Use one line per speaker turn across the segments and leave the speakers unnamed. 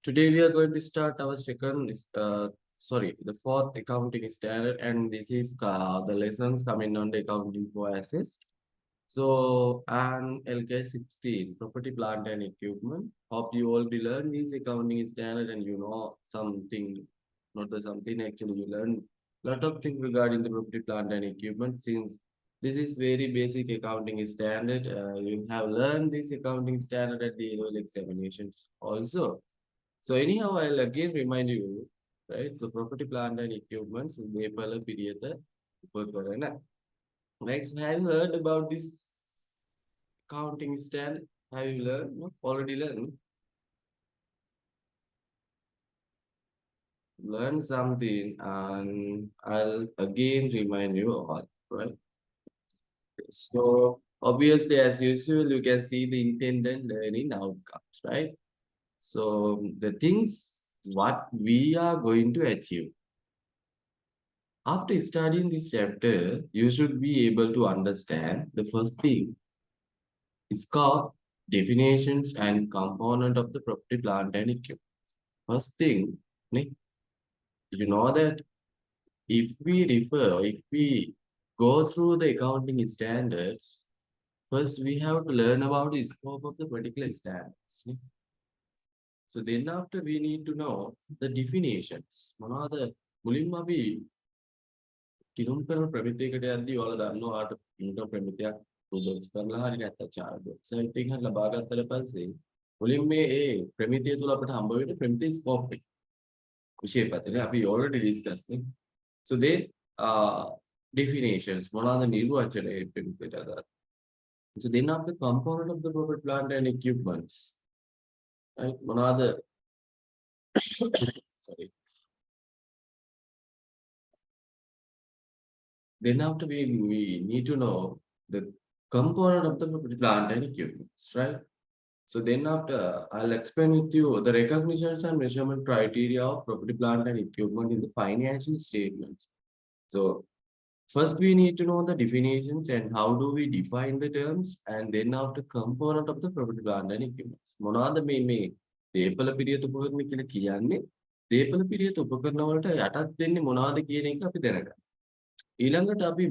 Today we are going to start our the fourth accounting standard, and this is the lessons coming on the accounting for assets. So, and LKAS 16, property, plant, and equipment. Hope you all will learn this accounting standard and you know something, not the something actually you learn lot of things regarding the property, plant, and equipment. Since this is very basic accounting standard, you have learned this accounting standard at the annual examinations also. So anyhow, I'll again remind you, right? So property, plant, and equipment, so they pala period right? So have you heard about this accounting standard? Have you learned? No? Already learned? Learn something, and I'll again remind you all, right? So obviously, as usual, you can see the intended learning outcomes, right? So the things what we are going to achieve. After studying this chapter, you should be able to understand the first thing, scope, definitions, and component of the property, plant, and equipment. First thing, Nick, you know that if we go through the accounting standards, first we have to learn about the scope of the particular standards. So then after we need to know the definitions. මොනවාද මුලින්ම අපි කිනුම් කරන ප්‍රමිතියකට යද්දී ඔයාලා දන්නවාට income ප්‍රමිතියක් projects කරලා හරි නැත්නම් chart website එකකින් හරි ලබා ගත්තට පස්සේ මුලින් මේ ඒ ප්‍රමිතිය තුල අපිට හම්බ වෙන්නේ ප්‍රමිතිය ස්කෝප් එක. විශේෂ පත්‍රය අපි already discussed නේ. So then definitions මොනවාද නිර්වචනය ප්‍රමිතියට අදාළ. So then after component of the property, plant, and equipments, right? මොනවාද sorry. Then after we need to know the component of the property, plant, and equipment, right? So then after I'll explain with you the recognitions and measurement criteria of property, plant, and equipment in the financial statements. So first we need to know the definitions and how do we define the terms, and then after component of the property, plant, and equipment. මොනවාද මේ දේපල පිරියත උපකරණ කියලා කියන්නේ දේපල පිරියත උපකරණ වලට යටත් වෙන්නේ මොනවාද කියන එක අපි දැනගන්න. ඊළඟට අපි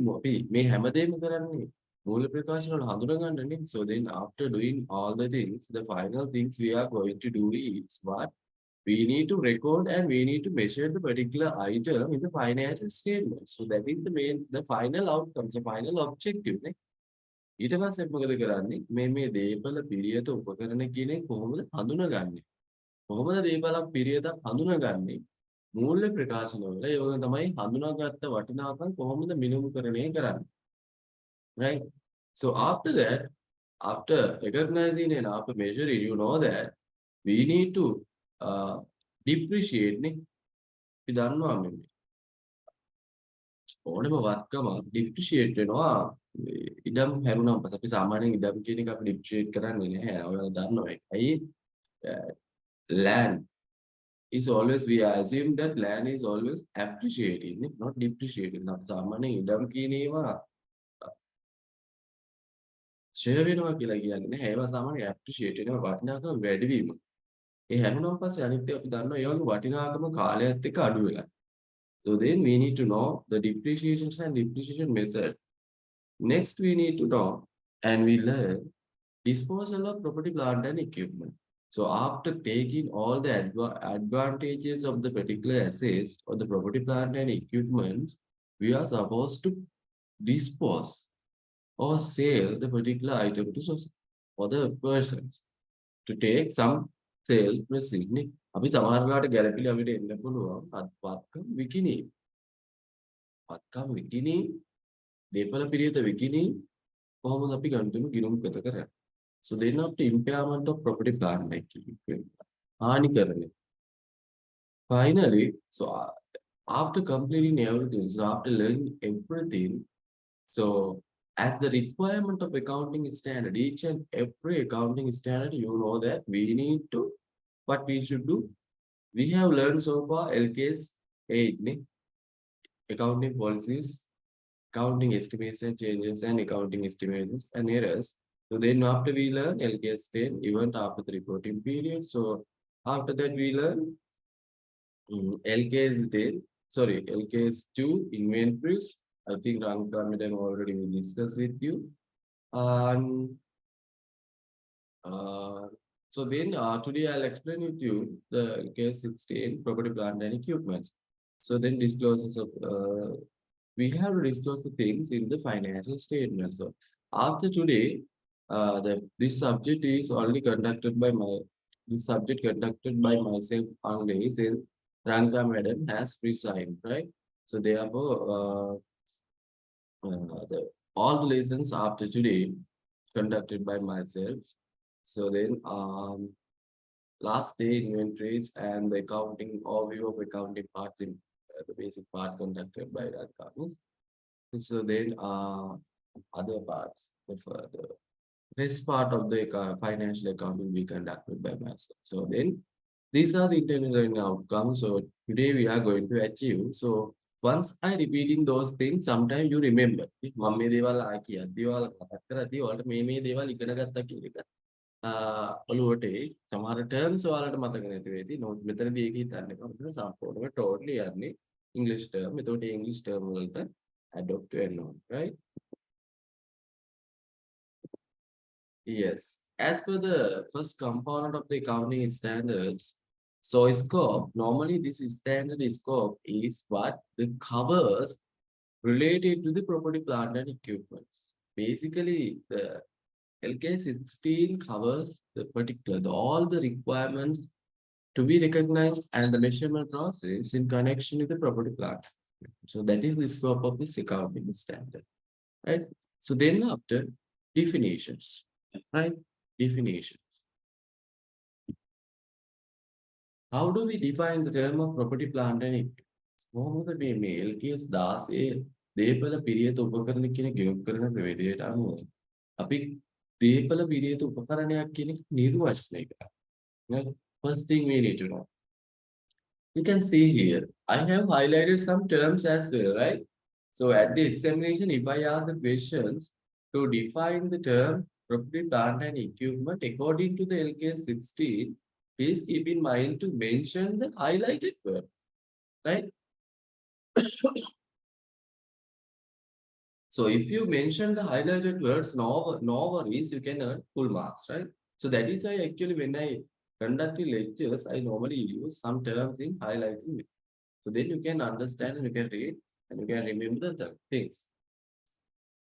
මේ හැමදේම කරන්නේ මූල ප්‍රකාශන වල හඳුනගන්නනේ. So then after doing all the things, the final things we are going to do is what? We need to record and we need to measure the particular item in the financial statement. So that is the final outcome, the final objective. නේ. ඊට පස්සේ මොකද කරන්නේ? මේ දේපල පිරියත උපකරණ කියන එක කොහොමද හඳුනගන්නේ? කොහොමද දේපලක් පිරියතක් හඳුනගන්නේ? මූල්‍ය ප්‍රකාශන වල ඒ වගේ තමයි හඳුනාගත්ත වටිනාකම් කොහොමද මිනුම්කරණය කරන්නේ. Right? So after that, after recognizing and after measuring, you know that we need to depreciate නේ. අපි දන්නවා මේ ඕනම වත්කමක් depreciate වෙනවා. ඉඩම් හැරුණාම පස්සේ අපි සාමාන්‍යයෙන් ඉඩම් කියන එක අපි depreciate කරන්නේ නැහැ. ඔයාලා දන්නවා ඒක. ඇයි? Land is always, we assume that land is always appreciating, not depreciating. අපි සාමාන්‍යයෙන් ඉඩම් කියන ඒවා ෂෙයා වෙනවා කියලා කියන්නේ නැහැ. ඒවා සාමාන්‍යයෙන් appreciate වෙනවා වටිනාකම වැඩි වීම. ඒ හැරුණාම පස්සේ අනිත් ඒවා අපි දන්නවා ඒ වගේ වටිනාකම කාලයත් එක්ක අඩු වෙලා. So then we need to know the depreciations and depreciation method. Next we need to know and we learn disposal of property, plant, and equipment. So after taking all the advantages of the particular assets or the property, plant, and equipment, we are supposed to dispose or sell the particular item to other persons to take some sale proceed. අපි සමහර වෙලාවට ගැළපිලි අපිට එන්න පුළුවන් වත්කම් විකිණීම. වත්කම් විකිණීම, දේපල පිරියත විකිණීම කොහොමද අපි ගනුදෙනු ගිණුම්ගත කරන්නේ? So then after impairment of property, plant, and equipment. හානිකරණය. Finally, so after completing everything, so after learning everything, so as the requirement of accounting standard, each and every accounting standard, you know that we need to, what we should do. We have learned so far LKAS 8, accounting policies, accounting estimates and changes, and accounting estimates and errors. So then after we learn LKAS 10, even after the reporting period, so After that, we learn LKS day, sorry, LKS 2 inventories. I think Ranka Madam already will discuss with you. And uh, so then today I'll explain with you the LKS 16 property plant and equipment. So then discloses of we have to disclose the things in the financial statement. So after today, this subject is only conducted by my this subject conducted by myself only since Ranka Madam has resigned, right? So therefore, all the lessons after today conducted by myself. So then, last day inventories and the accounting overview of accounting parts in the basic part conducted by Ranka. So then, other parts, the rest part of the financial accounting will be conducted by myself. So then, these are the internal learning outcomes. So today we are going to achieve. So once I repeating those things, sometimes you remember. මම මේ දේවල් කියද්දී ඔයාලා මතක් කරද්දී ඔයාලට මේ දේවල් ඉගෙන ගත්තා කියන එක ඔළුවට එයි. සමහර terms ඔයාලට මතක නැති වෙයි. නෝට් මෙතනදී ඒක හිතන්න එපා. මෙතන සම්පූර්ණයෙන්ම totally යන්නේ English term. එතකොට English term වලට adopt වෙන්න ඕනේ. Right? Yes. As per the first component of the accounting standards, so scope, normally this standard scope is what the covers related to the property, plant and equipments. Basically, the LK16 covers the particular, all the requirements to be recognized and the measurement process in connection with the property plant. So that is the scope of this accounting standard, right? So then after definitions, right? Definitions. How do we define the term of property, plant and equipment? කොහොමද මේ LKS 16 දේපල පිරියත උපකරණ කියන ගෙනුම් කරන ප්‍රවේදයට අනුව අපි දේපල පිරියත උපකරණයක් කියන නිර්වචනය කරා. First thing we need to know. You can see here, I have highlighted some terms as well, right? So at the examination, if I ask the questions to define the term property, plant and equipment according to the LKS 16, please keep in mind to mention the highlighted word, right? So if you mention the highlighted words, no worries, you can earn full marks, right? So that is why actually when I conduct the lectures, I normally use some terms in highlighting. So then you can understand and you can read and you can remember the things.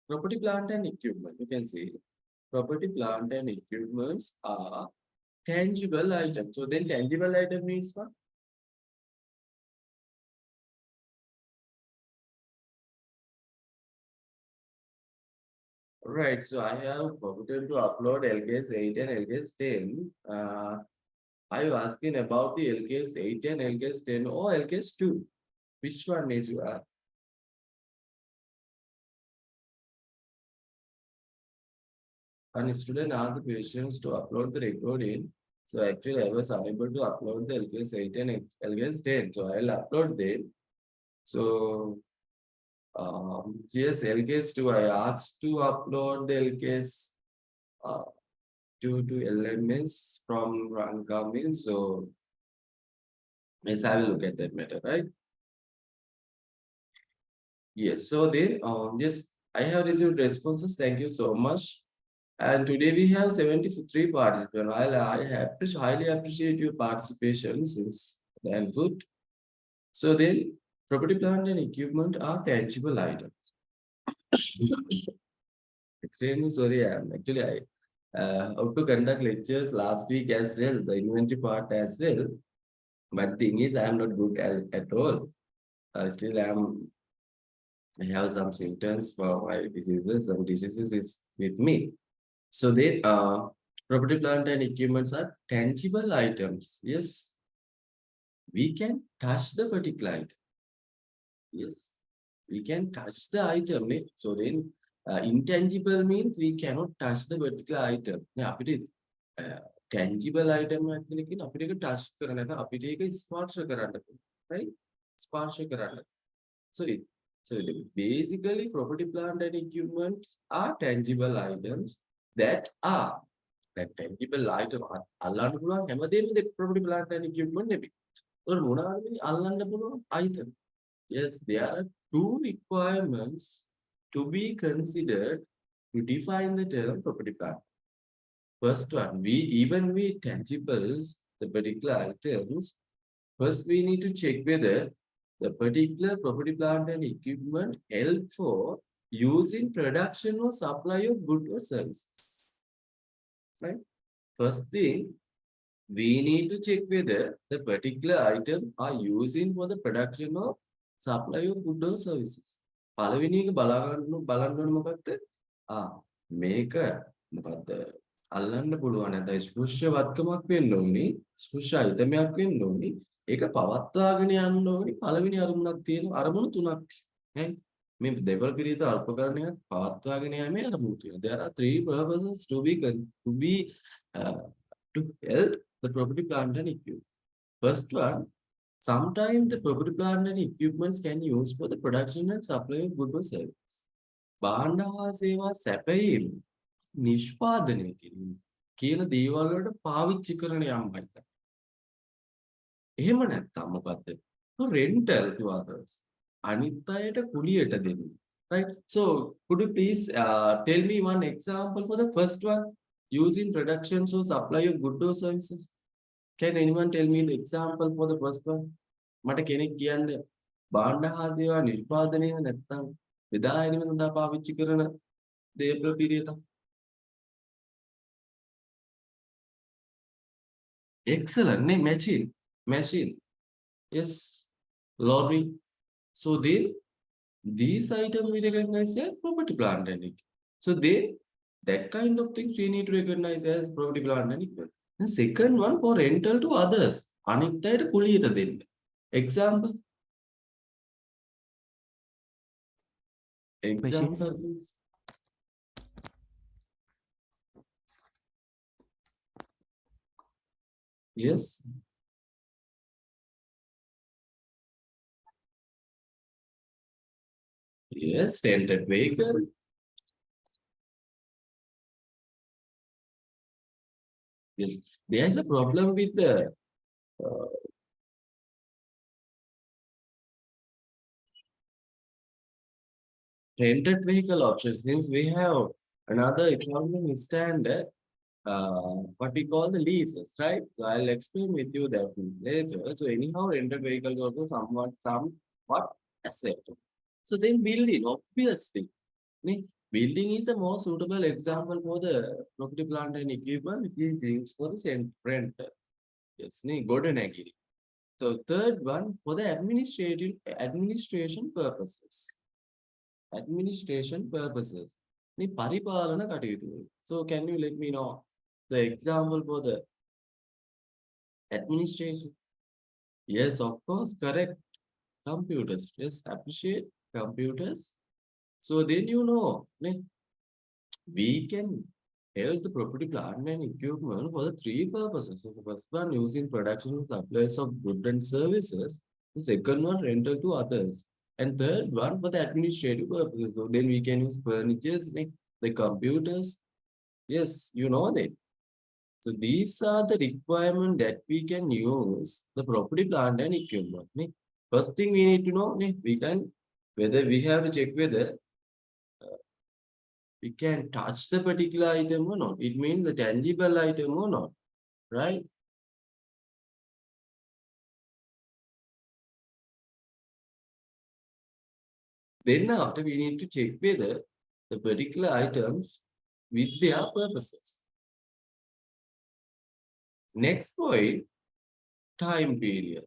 Property, plant and equipment, you can see. Property, plant and equipments are tangible items. So then tangible item means what? Right, so I have forgotten to upload LKS 8 and LKS 10. Are you asking about the LKS 8 and LKS 10 or LKS 2? Which one is you are? And student asked the questions to upload the recording. So actually I was unable to upload the LKS 8 and LKS 10. So I'll upload them. So yes, LKS 2, I asked to upload the LKS 2 to LMS from Rankamil. So yes, I will look at that matter, right? Yes, so then yes, I have received responses. Thank you so much. And today we have 73 participants. Highly appreciate your participation since damn good. So then property, plant and equipment are tangible items. Extremely sorry, actually I how to conduct lectures last week as well, the inventory part as well. But thing is, I am not good at all. Still, I have some symptoms for my diseases. Some diseases is with me. So then, property, plant, and equipments are tangible items. Yes, we can touch the particular item. Yes, we can touch the item. So then, intangible means we cannot touch the particular item. Now, tangible item actually අපිට ඒක touch කරන්න නැත්නම් අපිට ඒක ස්පර්ශ කරන්න right ස්පර්ශ කරන්න so basically property, plant and equipment are tangible items that are දැන් tangible item අල්ලන්න පුළුවන් හැමදේම property plant and equipment නෙමෙයි. ඒතකොට මොනවාද මේ අල්ලන්න පුළුවන් item? Yes, there are two requirements to be considered to define the term property plant. First one, we tangibles the particular items. First, we need to check whether the particular property plant and equipment help for use in production or supply of goods or services. Right? First thing, we need to check whether the particular item are using for the production or supply of goods or services. පළවෙනි එක බලන්න ඕනේ මොකක්ද? මේක මොකක්ද? අල්ලන්න පුළුවන් නැත්නම් ස්පෘශ්‍ය වත්කමක් වෙන්න ඕනේ. ස්පෘශ්‍ය අයිතමයක් වෙන්න ඕනේ. ඒක පවත්වාගෙන යන්න ඕනේ. පළවෙනි අරමුණක් තියෙන අරමුණු තුනක් තියෙනවා. මේ දෙවල් පිළිත අල්පකරණයක් පවත්වාගෙන යෑමේ අරමුණු තියෙනවා. There are three purposes to help the property plant and equipment. First one, sometimes the property plant and equipments can use for the production and supply of goods or services. භාණ්ඩ හා සේවා සැපයීම නිෂ්පාදනය කිරීම කියන දේවල් වලට පාවිච්චි කරන යම් අයිතම්. එහෙම නැත්නම් මොකද්ද? rental to others. අනිත් අයට කුලියට දෙන්න. Right? So, could you please tell me one example for the first one? Using productions or supply of goods or services. Can anyone tell me the example for the first one? මට කෙනෙක් කියන්න භාණ්ඩ හා සේවා නිෂ්පාදනය නැත්නම් බෙදා ගැනීම සඳහා පාවිච්චි කරන දේපල පිළිවෙත. Excellent. Machine. Yes. Lorry. So these items we recognize as property plant and equipment. So that kind of things we need to recognize as property plant and equipment. And second one, for rental to others. අනිත් අයට කුලියට දෙන්න. Example.
Machines.
Yes. Yes, rented vehicle. Yes, there is a problem with the rented vehicle option. Since we have another economic standard, what we call the leases, right? So I'll explain with you that later. So anyhow, rented vehicles also somewhat acceptable. So then building, obviously, building is the most suitable example for the property plant and equipment, which is used for the rental. Yes, Godanagiri. So third one, for the administration purposes. පරිපාලන කටයුතු. So can you let me know the example for the administration? Yes, of course, correct. Computers. Yes, appreciate computers. So then we can help the property plant and equipment for the three purposes. So the first one, using production and supplies of goods and services. The second one, rental to others. And third one, for the administrative purposes. So then we can use furniture, the computers. Yes, you know that. So these are the requirements that we can use the property plant and equipment. First thing we need to know, whether we have to check whether we can touch the particular item or not. It means the tangible item or not, right? Then after we need to check whether the particular items with their purposes. Next point, time period.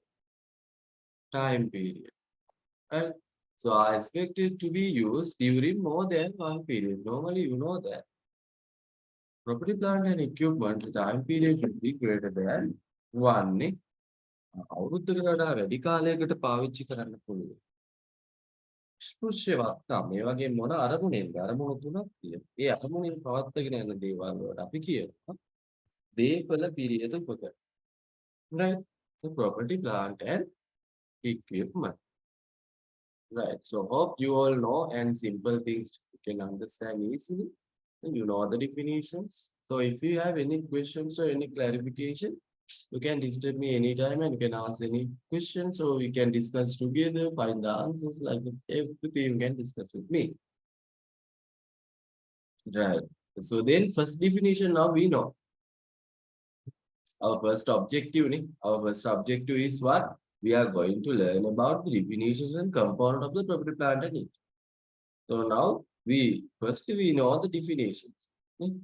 Right? So I expect it to be used during more than one period. Normally, you know that property plant and equipment, the time period should be greater than one. අවුරුද්දකට වඩා වැඩි කාලයකට පාවිච්චි කරන්න පුළුවන්. ස්පෘශ්‍යවත් මේ වගේ මොන අරමුණෙන්ද? අරමුණු තුනක් තියෙනවා. ඒ අරමුණෙන් පවත්වාගෙන යන දේවල් වලට අපි කියනවා දේපල පිළියෙත උපකරණ. Right? So property plant and equipment. Right. So hope you all know and simple things you can understand easily. You know the definitions. So if you have any questions or any clarification, you can disturb me anytime and you can ask any questions so we can discuss together, find the answers, like everything you can discuss with me. Right. So then first definition now we know. Our first objective, our first objective is what? We are going to learn about the definitions and component of the property plant and it. So now we know the definitions. Hmm.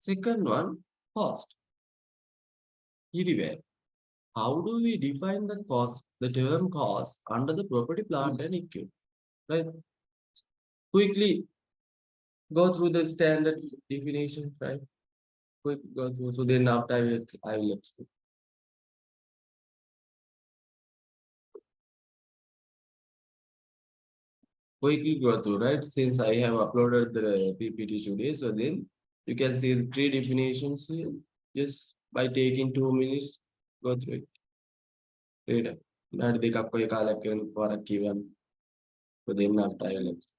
Second one, cost. Anyway, how do we define the cost, the term cost under the property plant and equipment? Right? Quickly go through the standard definition, right? Quick go through. So then after I will explain. Quickly go through, right? Since I have uploaded the PPT today, so then you can see the three definitions here. Just by taking 2 minutes, go through it. Read it. Not the kappa kalakan for a given. So then after I will explain.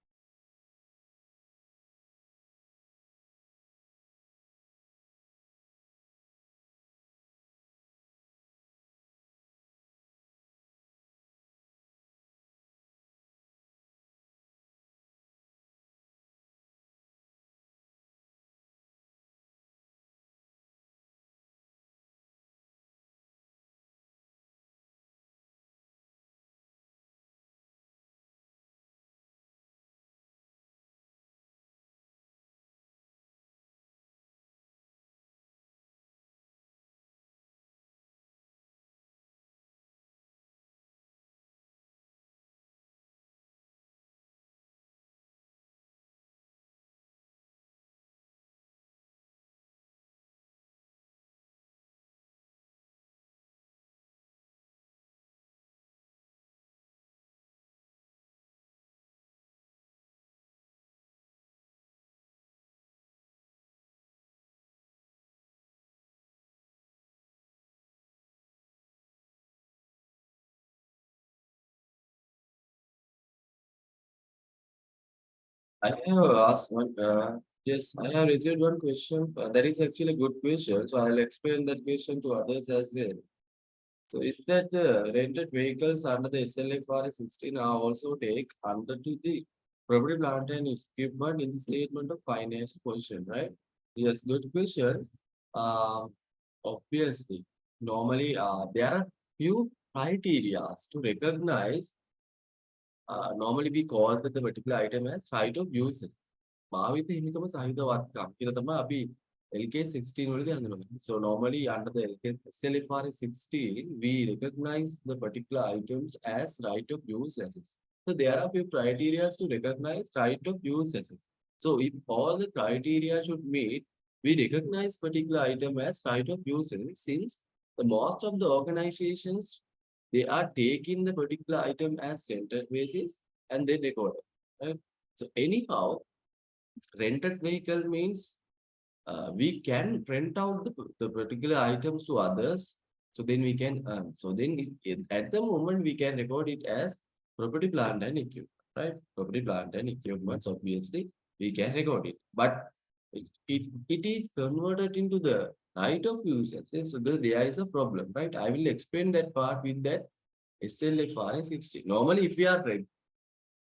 I have asked one, yes, I have received one question. That is actually a good question. So I'll explain that question to others as well. So is that rented vehicles under the SLFR 16 are also take under to the property plant and equipment in the statement of financial position, right? Yes, good question. Um, Obviously, normally there are few criteria to recognize. Normally we call the particular item as right of use. භාවිත හිමිකම සහිත වත්කම් කියලා තමයි අපි LK16 වලදී හඳුන්වන්නේ. So normally under the LK SLFR 16 we recognize the particular items as right of use assets. So there are few criteria to recognize right of use assets. So if all the criteria should meet, we recognize particular item as right of use assets since the most of the organizations they are taking the particular item as rented basis and they record it. Right? So anyhow, rented vehicle means we can rent out the particular items to others. So then we can earn. So then at the moment we can record it as property plant and equipment, right? Property plant and equipment, obviously we can record it. But if it is converted into the right of use assets, so there is a problem, right? I will explain that part with that SLFR 60. Normally, if we are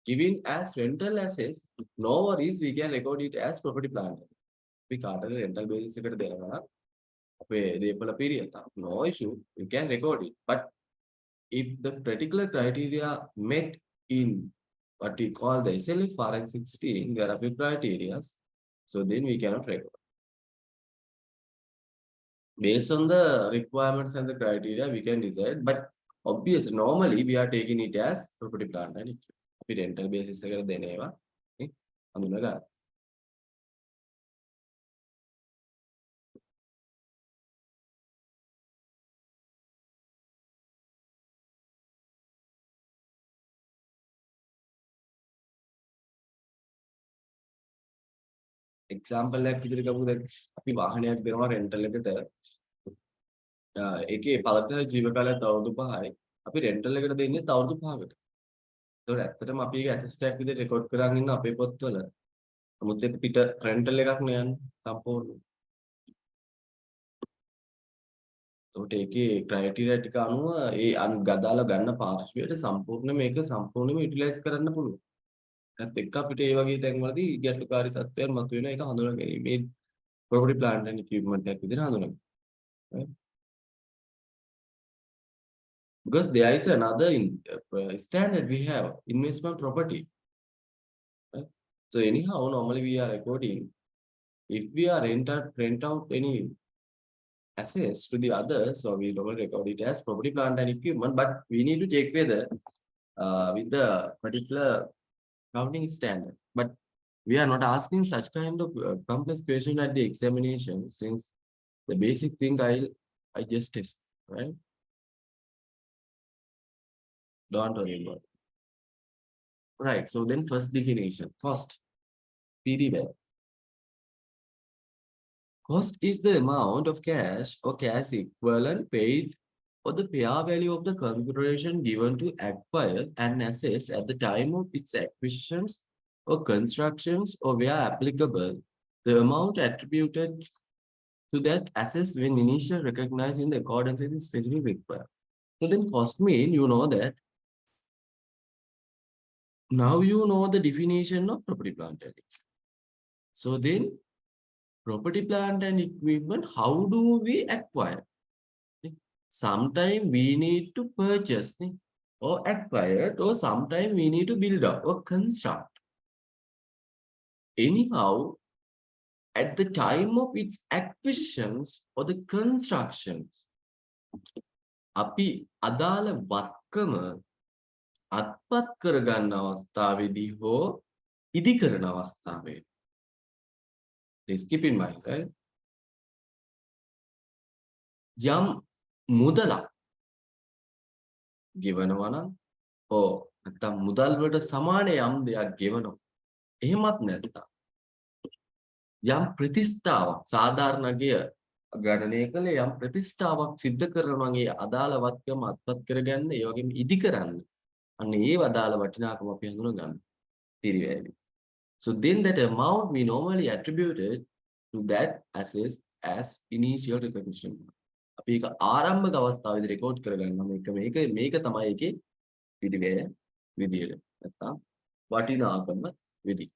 giving as rental assets, no worries, we can record it as property plant. We can't rental basis එකට දෙනවා අපේ දේපල පිරියත. No issue, you can record it. But if the particular criteria met in what we call the SLF RN 16, there are few criteria, so then we cannot record. Based on the requirements and the criteria, we can decide. But obviously, normally we are taking it as property plant and equipment. අපි rental basis එකට දෙන ඒවා හඳුනා ගන්න. Example එකක් විදිහට ගමු දැන් අපි වාහනයක් දෙනවා රෙන්ටල් එකට ඒකේ පළත ජීව කාලයත් අවුරුදු 5යි අපි රෙන්ටල් එකට දෙන්නේ අවුරුදු 5කට. ඒතකොට ඇත්තටම අපි ඒක ඇසස් ටැග් විදිහට රෙකෝඩ් කරන් ඉන්න අපේ පොත්වල නමුත් ඒක පිට රෙන්ටල් එකක් නේ යන්නේ සම්පූර්ණ. ඒකට ඒකේ ක්‍රයිටීරියා ටික අනුව ඒ ගදාලා ගන්න පාර්ශ්වයට සම්පූර්ණයෙන්ම යුටිලයිස් කරන්න පුළුවන්. ඒත් එක්ක අපිට ඒ වගේ තැන්වලදී ගැටලුකාරී තත්ත්වයන් මතුවෙන එක හඳුනා ගැනීම. මේ property plant and equipment එකක් විදිහට හඳුනගන්න. Right? Because there is another standard we have investment property. Right? So anyhow, normally we are recording. If we are rent out any assets to the others, so we don't record it as property plant and equipment, but we need to check whether with the particular accounting standard. But we are not asking such kind of complex question at the examination, since the basic thing I just test, right? Don't worry about it. Right. So then first definition, cost, PDWAL. Cost is the amount of cash or cash equivalent paid for the fair value of the consideration given to acquire an asset at the time of its acquisitions or constructions, or where applicable, the amount attributed to that asset when initially recognized in accordance with the specific requirement. So then cost mean you know that now you know the definition of property plant and equipment. So then property plant and equipment, how do we acquire? Sometimes we need to purchase or acquire, or sometimes we need to build up or construct. Anyhow, at the time of its acquisitions or the constructions, අපි අදාළ වත්කම අත්පත් කරගන්න අවස්ථාවේදී හෝ ඉදි කරන අවස්ථාවේදී. Please keep in mind, right? යම් මුදලක් ගෙවනවා නම් නැත්නම් මුදල් වලට සමාන යම් දෙයක් ගෙවනවා. එහෙමත් නැත්නම් යම් ප්‍රතිස්ථාවක් සාධාරණගය ගණනය කළේ යම් ප්‍රතිස්ථාවක් සිද්ධ කරනවාගේ අදාළ වත්කම අත්පත් කරගන්න, ඒ වගේම ඉදි කරන්න. අන්න ඒ අදාළ වටිනාකම අපි හඳුනා ගන්න. පිරිවැයවි. So then that amount we normally attributed to that asset as initial recognition. අපි ඒක ආරම්භක අවස්ථාවේදී රෙකෝඩ් කරගන්නවා. මේක තමයි ඒකේ පිරිවැය විදියට. නැත්නම් වටිනාකම විදි.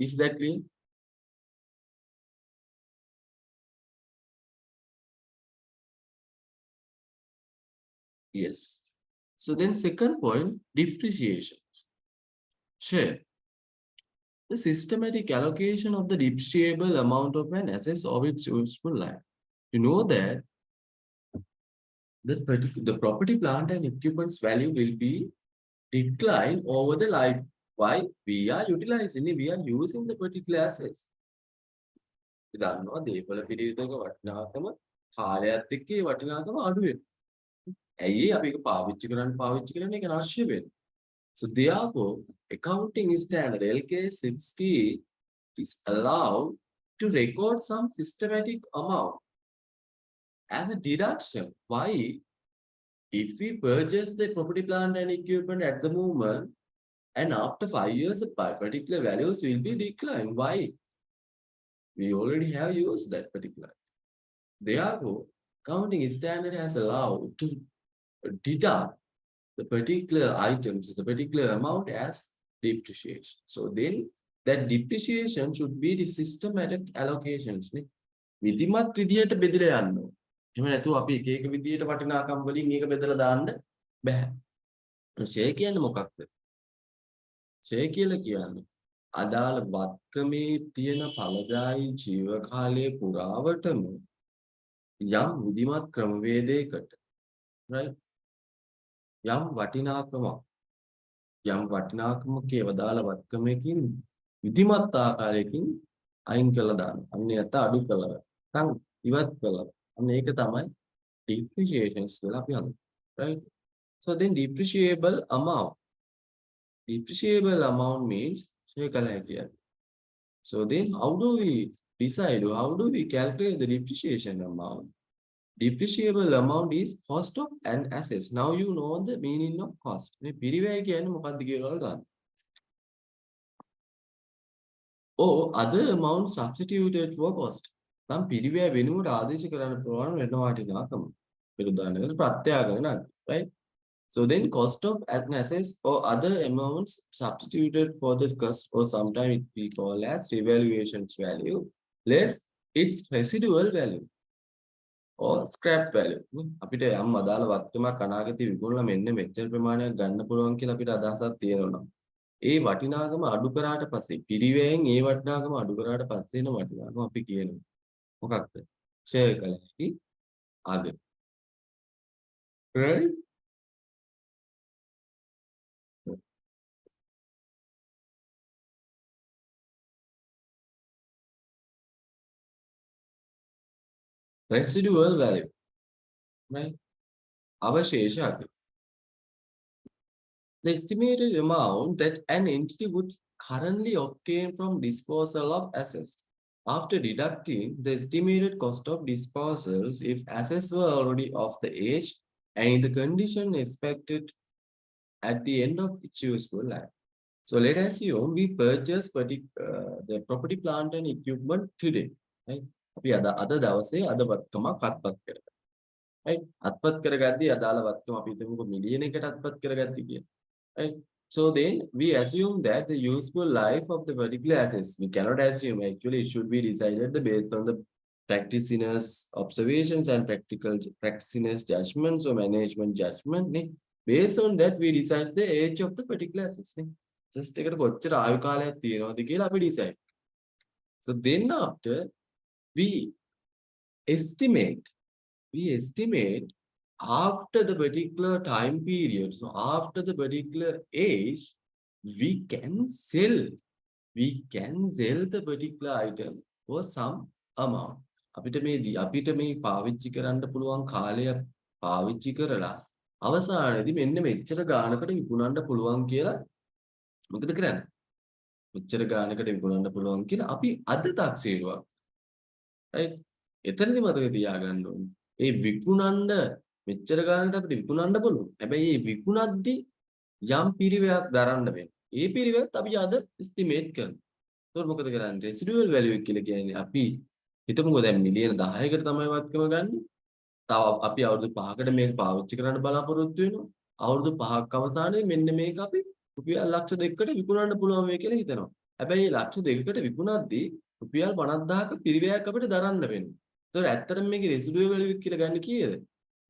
Is that clear? Yes. So then second point, depreciation. Share. The systematic allocation of the depreciable amount of an asset of its useful life. You know that the property, plant and equipment's value will be declined over the life. Why? We are utilizing it, we are using the particular assets. දන්නවා දේපල පිළිවෙතක වටිනාකම කාලයත් එක්ක ඒ වටිනාකම අඩු වෙනවා. ඇයි අපි ඒක පාවිච්චි කරන්න ඒක අවශ්‍ය වෙන්නේ. So therefore, accounting standard LKAS 60 is allowed to record some systematic amount as a deduction. Why? If we purchase the property, plant and equipment at the moment, and after 5 years, the particular values will be declined. Why? We already have used that particular. Therefore, accounting standard has allowed to deduct the particular items, the particular amount as depreciation. So then that depreciation should be the systematic allocations. විධිමත් විදියට බෙදලා යන්න ඕනේ. එහෙම නැතුව අපි එක එක විදියට වටිනාකම් වලින් මේක බෙදලා දාන්න බෑ. ෂෙයා කියන්නේ මොකක්ද? ෂෙයා කියලා කියන්නේ අදාළ වත්කමේ තියෙන ඵලදායී ජීව කාලයේ පුරාවටම යම් විධිමත් ක්‍රමවේදයකට, right? යම් වටිනාකමකේ වදාළ වත්කමකින් විධිමත් ආකාරයකින් අයින් කළා දාන්න. අන්න නැත්නම් අඩු කළා. නැත්නම් ඉවත් කළා. අන්න ඒක තමයි depreciations කියලා අපි හඳුන්වන්නේ. Right? So then depreciable amount. Depreciable amount means here. So then how do we decide, or how do we calculate the depreciation amount? Depreciable amount is cost of an asset. Now you know the meaning of cost. මේ පිරිවැය කියන්නේ මොකක්ද කියලා ගන්න. or other amount substituted for cost. නම් පිරිවැය වෙනුවට ආදේශ කරන්න පුළුවන් වෙන වටිනාකම. පිළිදානකට ප්‍රත්‍යාගන right? So then cost of an assets or other amounts substituted for the cost or sometimes it we call as revaluations value less its residual value or scrap value. අපිට යම් අදාළ වස්තුවක් අනාගතේ විකුණලා මෙන්න මෙච්චර ප්‍රමාණයක් ගන්න පුළුවන් කියලා අපිට අදහසක් තියෙනවා. ඒ වටිනාකම අඩු කරාට පස්සේ පිරිවැයෙන් ඒ වටිනාකම අඩු කරාට පස්සේ එන වටිනාකම අපි කියනවා. මොකක්ද? ෂෙයා කළ හැකි ආගම. right? Residual value. Right? අවශේෂ අගය. The estimated amount that an entity would currently obtain from disposal of assets after deducting the estimated cost of disposals if assets were already of the age and in the condition expected at the end of its useful life. So let us assume we purchase the property, plant and equipment today. Right? අපි අද දවසේ අද වත්කමක් අත්පත් කරගන්නවා. right? අත්පත් කරගද්දී අදාළ වත්කම අපි හිතමුකෝ මිලියන එකකට අත්පත් කරගත්තී කියලා. right? So then we assume that the useful life of the particular assets, we cannot assume, actually it should be decided based on the practitioner's observations and practitioner's judgments or management judgment. Based on that we decide the age of the particular assets. Just එකට කොච්චර ආයු කාලයක් තියෙනවද කියලා අපි decide. So then after we estimate after the particular time period, so after the particular age, we can sell the particular item for some amount. අපිට මේ පාවිච්චි කරන්න පුළුවන් කාලය පාවිච්චි කරලා අවසානයේදී මෙන්න මෙච්චර ගානකට විකුණන්න පුළුවන් කියලා මොකද කරන්නේ? මෙච්චර ගානකට විකුණන්න පුළුවන් කියලා අපි අද තාක්ෂේරුවක්. right? එතනදී මතක තියාගන්න ඕනේ. ඒ විකුණන්න මෙච්චර ගානකට අපිට විකුණන්න පුළුවන්. හැබැයි මේ විකුණද්දි යම් පිරිවැයක් දරන්න වෙනවා. ඒ පිරිවැයත් අපි අද estimate කරනවා. ඒතකොට මොකද කරන්නේ? residual value කියලා කියන්නේ අපි හිතමුකෝ දැන් මිලියන 10කට තමයි වත්කම ගන්න. තව අපි අවුරුදු 5කට මේක පාවිච්චි කරන්න බලාපොරොත්තු වෙනවා. අවුරුදු 5ක් අවසානයේ මෙන්න මේක අපි රුපියල් ලක්ෂ 2කට විකුණන්න පුළුවන් වෙයි කියලා හිතනවා. හැබැයි මේ ලක්ෂ 2කට විකුණද්දී රුපියල් 50000ක පිරිවැයක් අපිට දරන්න වෙනවා. ඒතකොට ඇත්තටම මේකේ residual value කියලා ගන්න කීයද?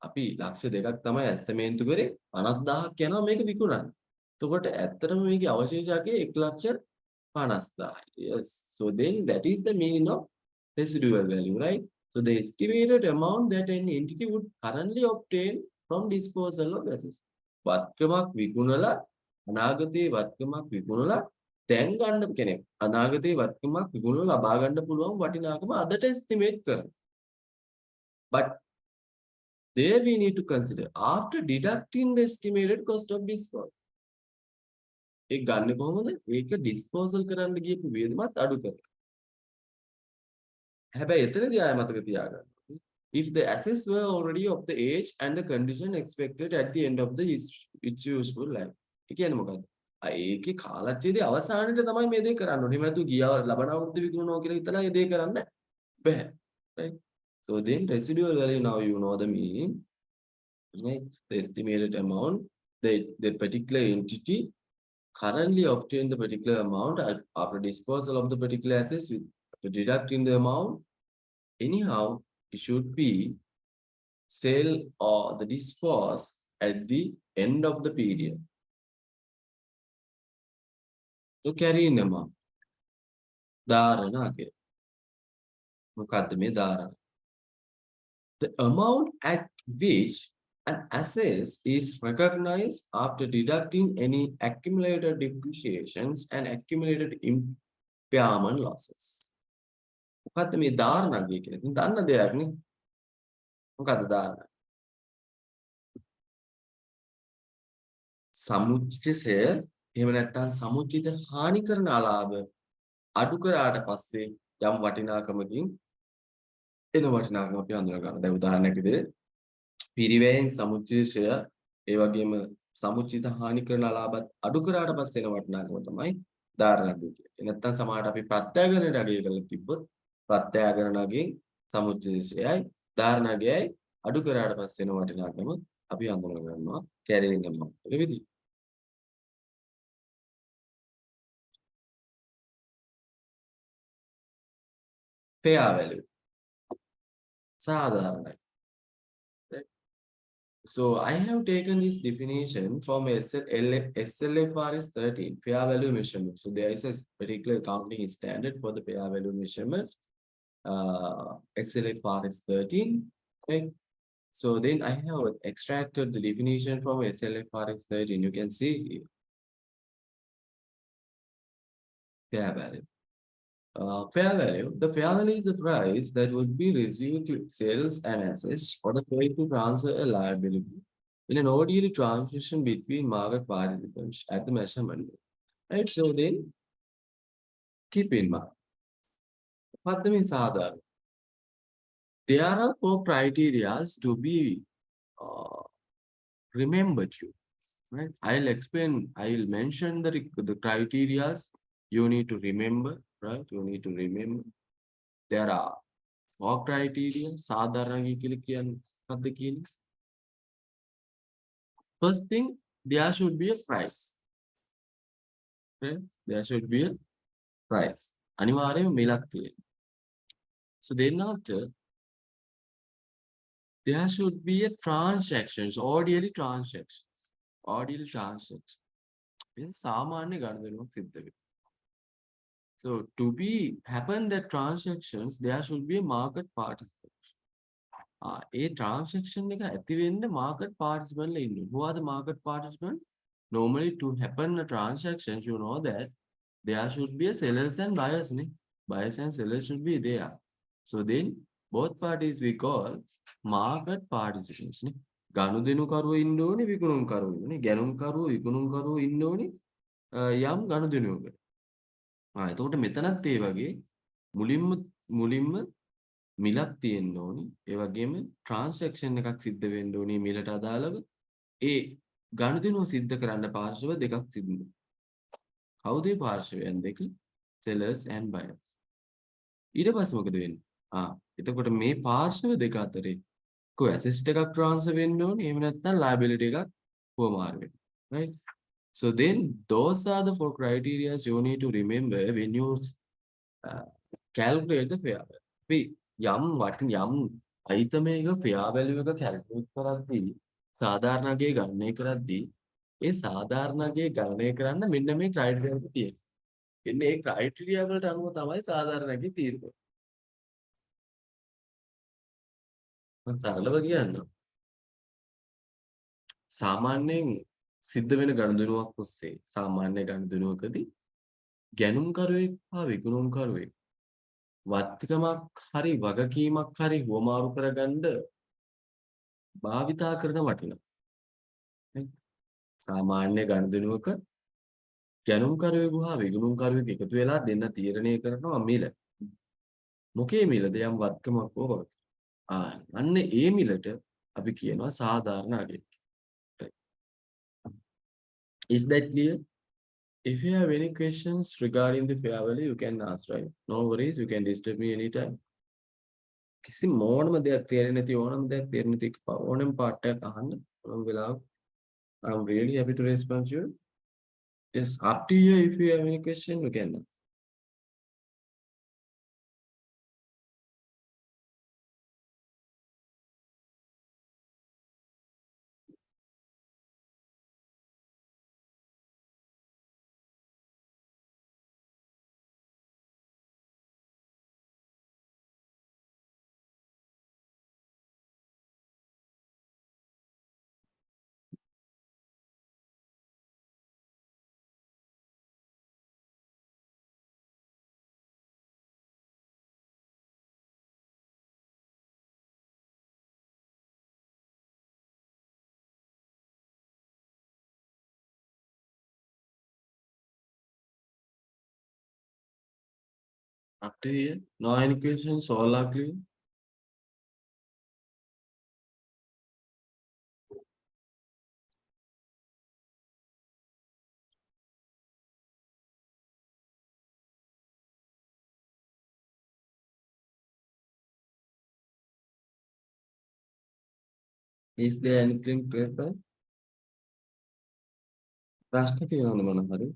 අපි ලක්ෂ 2ක් තමයි ඇස්තමේන්තු කරේ 50000ක් යනවා මේක විකුණන්න. එතකොට ඇත්තටම මේකේ අවශේෂයගේ 1,50,000. Yes. So then that is the meaning of residual value, right? So the estimated amount that an entity would currently obtain from disposal of assets. වත්කමක් විකුණලා අනාගතයේ වත්කමක් විකුණලා දැන් ගන්න කෙනෙක් අනාගතයේ වත්කමක් විකුණලා ලබා ගන්න පුළුවන් වටිනාකම අදට estimate කරනවා. But there we need to consider after deducting the estimated cost of disposal. ඒක ගන්න කොහොමද? ඒක disposal කරන්න ගියපු වියදමත් අඩු කරලා. හැබැයි එතනදී ආය මතක තියාගන්න. If the assets were already of the age and the condition expected at the end of its useful life. ඒ කියන්නේ මොකද්ද? ඒකේ කාලච්ඡේදයේ අවසානයේ තමයි මේ දේ කරන්න ඕනේ. එහෙම නැතු ගියා ලබන අවුරුද්ද විකුණනවා කියලා හිතලා මේ දේ කරන්න බෑ. Right? So then residual value, now you know the meaning. Right? The estimated amount, the particular entity currently obtain the particular amount after disposal of the particular assets with after deducting the amount. Anyhow, it should be sell or the dispose at the end of the period. So carry in amount. ධාරණ අගය. මොකද්ද මේ ධාරණ? The amount at which an asset is recognized after deducting any accumulated depreciations and accumulated impairment losses. මොකද්ද මේ ධාරණ අගය කියන්නේ? ඉතින් දන්න දෙයක් නේ. මොකද්ද ධාරණ? සමුච්චිතය එහෙම නැත්නම් සමුච්චිත හානි කරන අලාභ අඩු කරාට පස්සේ යම් වටිනාකමකින් එන වටිනාකම අපි හඳුනා ගන්නවා. දැන් උදාහරණයක් විදිහට පිරිවැයෙන් සමුච්චිතය ඒ වගේම සමුච්චිත හානි කරන අලාභත් අඩු කරාට පස්සේ එන වටිනාකම තමයි ධාරණ අගය කියලා. නැත්තම් සමහරට අපි ප්‍රත්‍යයගණයට අගය කරලා තිබ්බොත් ප්‍රත්‍යයගණ නගයෙන් සමුච්චේදයයි ධාරණ අගයයි අඩු කරාට පස්සේ එන වටිනාකම අපි හඳුනා ගන්නවා කැරියන් amount එක විදිහට. fair value සාධාරණයි. So I have taken this definition from SLFRS 13, fair value measurement. So there is a particular accounting standard for the fair value measurement, SLFRS 13. Okay. So then I have extracted the definition from SLFRS 13. You can see here, fair value. Fair value. The fair value is the price that would be received to sales and assets for the paid to transfer a liability in an orderly transaction between market participants at the measurement. Right? So then keep in mind. What means other? There are four criteria to be uh, remembered you. Right? I'll mention the criteria you need to remember, right? You need to remember. There are four criteria. සාධාරණයි කියලා කියන්නේ මොකක්ද කියන්නේ? First thing, there should be a price. Okay? There should be a price. අනිවාර්යයෙන්ම මිලක් තියෙනවා. So then after, there should be a transactions, orderly transactions. Orderly transactions. මේ සාමාන්‍ය ගණනුවක් සිද්ධ වෙනවා. So to be happen that transactions, there should be a market participants. A transaction එක ඇති වෙන්න market participant ලා ඉන්නවා. Who are the market participants? Normally to happen a transaction, you know that there should be a sellers and buyers. Ne? Buyers and sellers should be there. So then both parties we call market participants. Ne? ගනුදෙනුකරුවෝ ඉන්න ඕනේ විකුණුම්කරුවෝ ඉන්න ඕනේ. ගැනුම්කරුවෝ විකුණුම්කරුවෝ ඉන්න ඕනේ යම් ගනුදෙනුවකට. එතකොට මෙතනත් ඒ වගේ මුලින්ම මිලක් තියෙන්න ඕනි. ඒ වගේම ට්‍රාන්සැක්ෂන් එකක් සිද්ධ වෙන්න ඕනි මිලට අදාළව. ඒ ගනුදෙනුව සිද්ධ කරන්න පාර්ශ්ව දෙකක් සිද්ධ වෙනවා. කවුද මේ පාර්ශ්වයන් දෙක? sellers and buyers. ඊට පස්සේ මොකද වෙන්නේ? එතකොට මේ පාර්ශ්ව දෙක අතරේ කො ඇසෙට් එකක් ට්‍රාන්ස්ෆර් වෙන්න ඕනි. එහෙම නැත්නම් liability එකක් හුවමාරු වෙන්න. Right? So then those are the four criteria you need to remember when you calculate the fair value. යම් item එක fair value එක calculate කරද්දී සාධාරණගේ ගණනය කරද්දී ඒ සාධාරණගේ ගණනය කරන්න මෙන්න මේ criteria එක තියෙනවා. එන්නේ ඒ criteria වලට අනුව තමයි සාධාරණගේ තීරණය. මම සරලව කියන්නම්. සාමාන්‍යයෙන් සිද්ධ වෙන ගනුදෙනුවක් ඔස්සේ සාමාන්‍ය ගනුදෙනුවකදී ගැනුම්කරුවෙක් හා විකුණුම්කරුවෙක් වත්කමක් හරි වගකීමක් හරි හුවමාරු කරගන්න භාවිතා කරන වටිනා. සාමාන්‍ය ගනුදෙනුවක ගැනුම්කරුවෙකු හා විකුණුම්කරුවෙක් එකතු වෙලා දෙන්න තීරණය කරනවා මිල. මොකේ මිලද? යම් වත්කමක් හෝ වගකීමක්. අන්න ඒ මිලට අපි කියනවා සාධාරණ අගය. Is that clear? If you have any questions regarding the fair value, you can ask, right? No worries, you can disturb me anytime. කිසි මොනම දෙයක් තේරෙන්නේ නැති ඕනම දෙයක් තේරෙන්නේ නැති ඕනම පාර්ට් එකක් අහන්න ඕනම වෙලාවක I'm really happy to respond to you. It's up to you. If you have any question, you can ask. Up to here. No any questions? All are clear. Is there anything paper? ප්‍රශ්න තියෙනවද මොන හරි?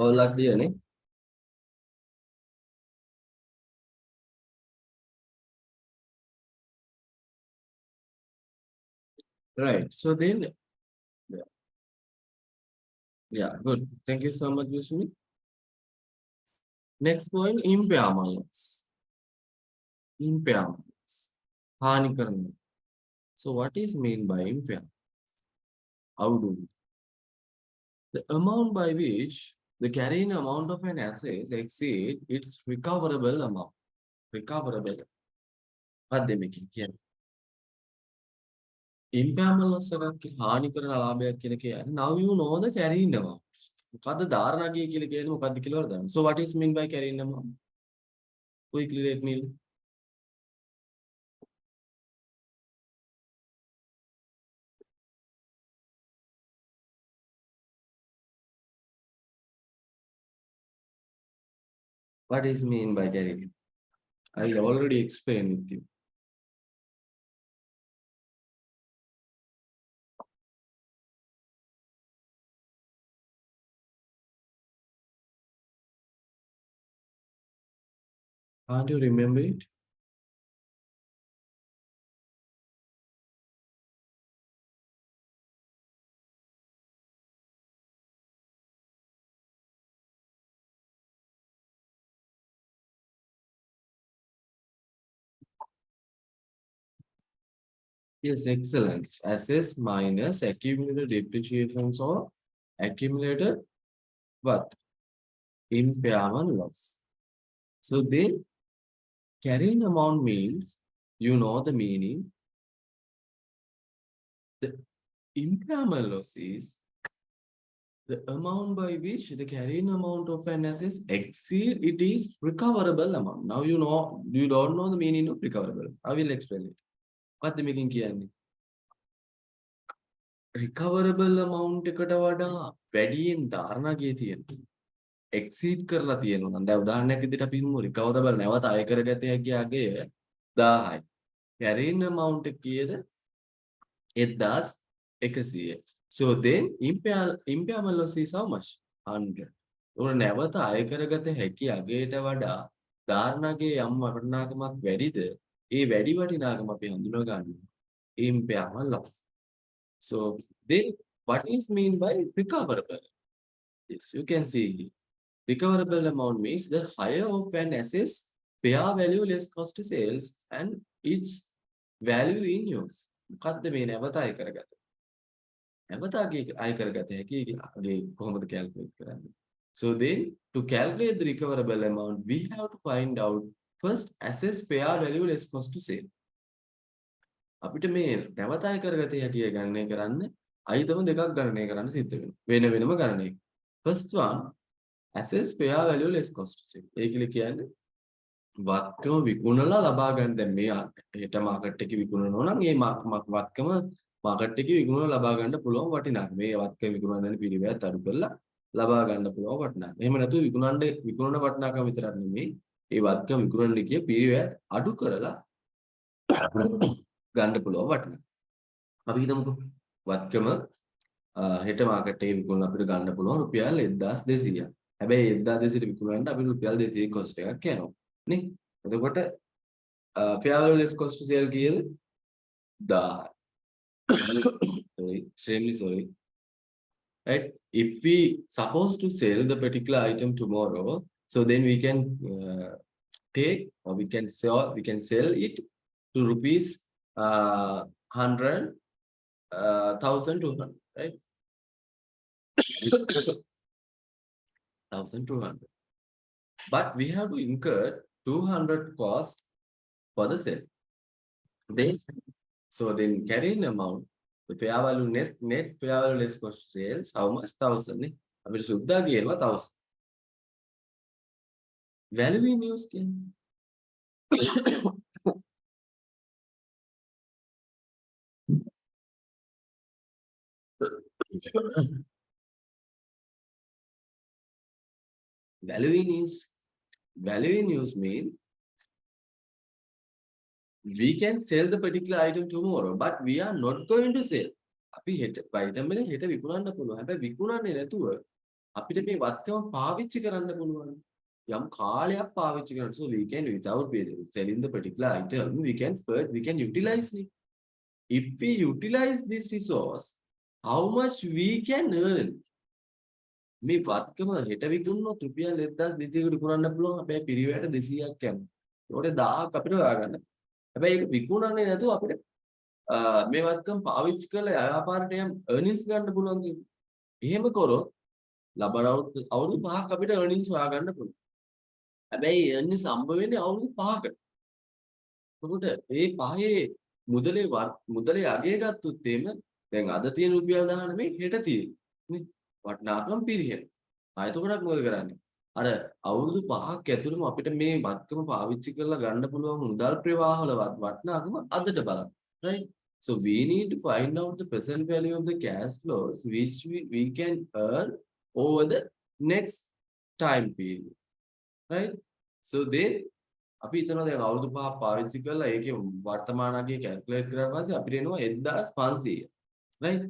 ඔයාලා කියනේ. Right. So then, yeah, good. Thank you so much, Yushmi. Next point, impairments. Impairments. हानि करना. So what is mean by impairment? How do we? The amount by which the carrying amount of an asset exceed its recoverable amount. Recoverable. What they making here? Impairment loss එකක් හානි කරන ලාභයක් කියලා කියන්නේ. Now you know the carrying amount. මොකද්ද ධාරණාගය කියලා කියන්නේ මොකද්ද කියලා වරදන්න. So what is mean by carrying amount? Quickly let me. What is mean by carrying? I already explained with you. Can't you remember it? Yes, excellent. Assets minus accumulated depreciations or accumulated what? Impairment loss. So then carrying amount means you know the meaning. The impairment loss is the amount by which the carrying amount of an asset exceed it is recoverable amount. Now you know you don't know the meaning of recoverable. I will explain it. What the meaning කියන්නේ? Recoverable amount එකට වඩා වැඩියෙන් ධාරණාගය තියෙනවා. Exceed කරලා තියෙනවා. දැන් උදාහරණයක් විදිහට අපි හිතමු recoverable නැවත අය කරගත හැකි අගය 1000යි. carrying amount එක කීයද? 1100. So then impairment loss is how much? 100. උන නැවත අය කරගත හැකි අගයට වඩා ධාරණාගයේ යම් වටිනාකමක් වැඩිද? ඒ වැඩි වටිනාකම අපි හඳුනා ගන්නවා impairment loss. So then what is mean by recoverable? Yes, you can see recoverable amount means the higher of an asset's fair value less cost to sales and its value in use. මොකද්ද මේ නැවත අය කරගත? නැවත අය කරගත හැකි අගේ කොහොමද calculate කරන්නේ? So then to calculate the recoverable amount we have to find out first assets fair value less cost to sale. අපිට මේ නැවත අය කරගත හැකි ගණනය කරන්න අයිතම දෙකක් ගණනය කරන්න සිද්ධ වෙනවා. වෙන වෙනම ගණනය. First one assets fair value less cost to sale. ඒ කියන්නේ වත්කම විකුණලා ලබා ගන්න. දැන් මේ හෙට මාකට් එකේ විකුණනවා නම් ඒ වත්කම මාකට් එකේ විකුණලා ලබා ගන්න පුළුවන් වටිනාකම. මේ වත්කම විකුණන පිළිවෙත් අඩු කරලා ලබා ගන්න පුළුවන් වටිනාකම. එහෙම නැතුව විකුණන වටිනාකම විතරක් නෙමෙයි ඒ වත්කම විකුණන කිය පිළිවෙත් අඩු කරලා ගන්න පුළුවන් වටිනාකම. අපි හිතමුකෝ වත්කම හෙට මාකට් එකේ විකුණන අපිට ගන්න පුළුවන් රුපියල් 1200ක්. හැබැයි 1200ට විකුණන්න අපිට රුපියල් 200 කොස්ට් එකක් යනවා. නේ? එතකොට fair value less cost to sale කීයද? 1000. Sorry, extremely sorry. Right? If we supposed to sell the particular item tomorrow, so then we can take or we can sell it to rupees 100,200, right? 1,200. But we have to incur 200 cost for the sale. Then, So then carrying amount, the fair value net fair value less cost of sales, how much? 1000 නේ. අපිට සුද්දා කියනවා 1000. Value in use කියන්නේ. value in use. Value in use mean we can sell the particular item tomorrow, but we are not going to sell. අපි හෙට item එක හෙට විකුණන්න පුළුවන්. හැබැයි විකුණන්නේ නැතුව අපිට මේ වත්කම පාවිච්චි කරන්න පුළුවන්. යම් කාලයක් පාවිච්චි කරන්න. So we can without selling the particular item, we can utilize it. If we utilize this resource, how much we can earn? මේ වත්කම හෙට විකුණනොත් රුපියල් 1200කට විකුණන්න පුළුවන්. හැබැයි පිරිවැයට 200ක් යනවා. ඒකට 1000ක් අපිට හොයාගන්න. හැබැයි ඒක විකුණන්නේ නැතුව අපිට මේ වත්කම් පාවිච්චි කරලා ව්‍යාපාරයට යම් earnings ගන්න පුළුවන් කියන්නේ. එහෙම කරොත් ලබන අවුරුදු 5ක් අපිට earnings හොයාගන්න පුළුවන්. හැබැයි earnings හම්බ වෙන්නේ අවුරුදු 5කට. එතකොට මේ පහේ මුදලේ අගය ගත්තොත් එහෙම දැන් අද තියෙන රුපියල් 10 නෙමෙයි හෙට තියෙන්නේ. නේ? වටිනාකම් පිරිහෙන. එතකොට මොකද කරන්නේ? අර අවුරුදු 5ක් ඇතුළතම අපිට මේ වත්කම පාවිච්චි කරලා ගන්න පුළුවන් මුදල් ප්‍රවාහවල වටිනාකම අදට බලන්න. Right? So we need to find out the present value of the cash flows which we can earn over the next time period. Right? So then අපි හිතනවා දැන් අවුරුදු 5ක් පාවිච්චි කරලා ඒකේ වර්තමාන අගය කැල්කියුලේට් කරලා පස්සේ අපිට එනවා 1500. right?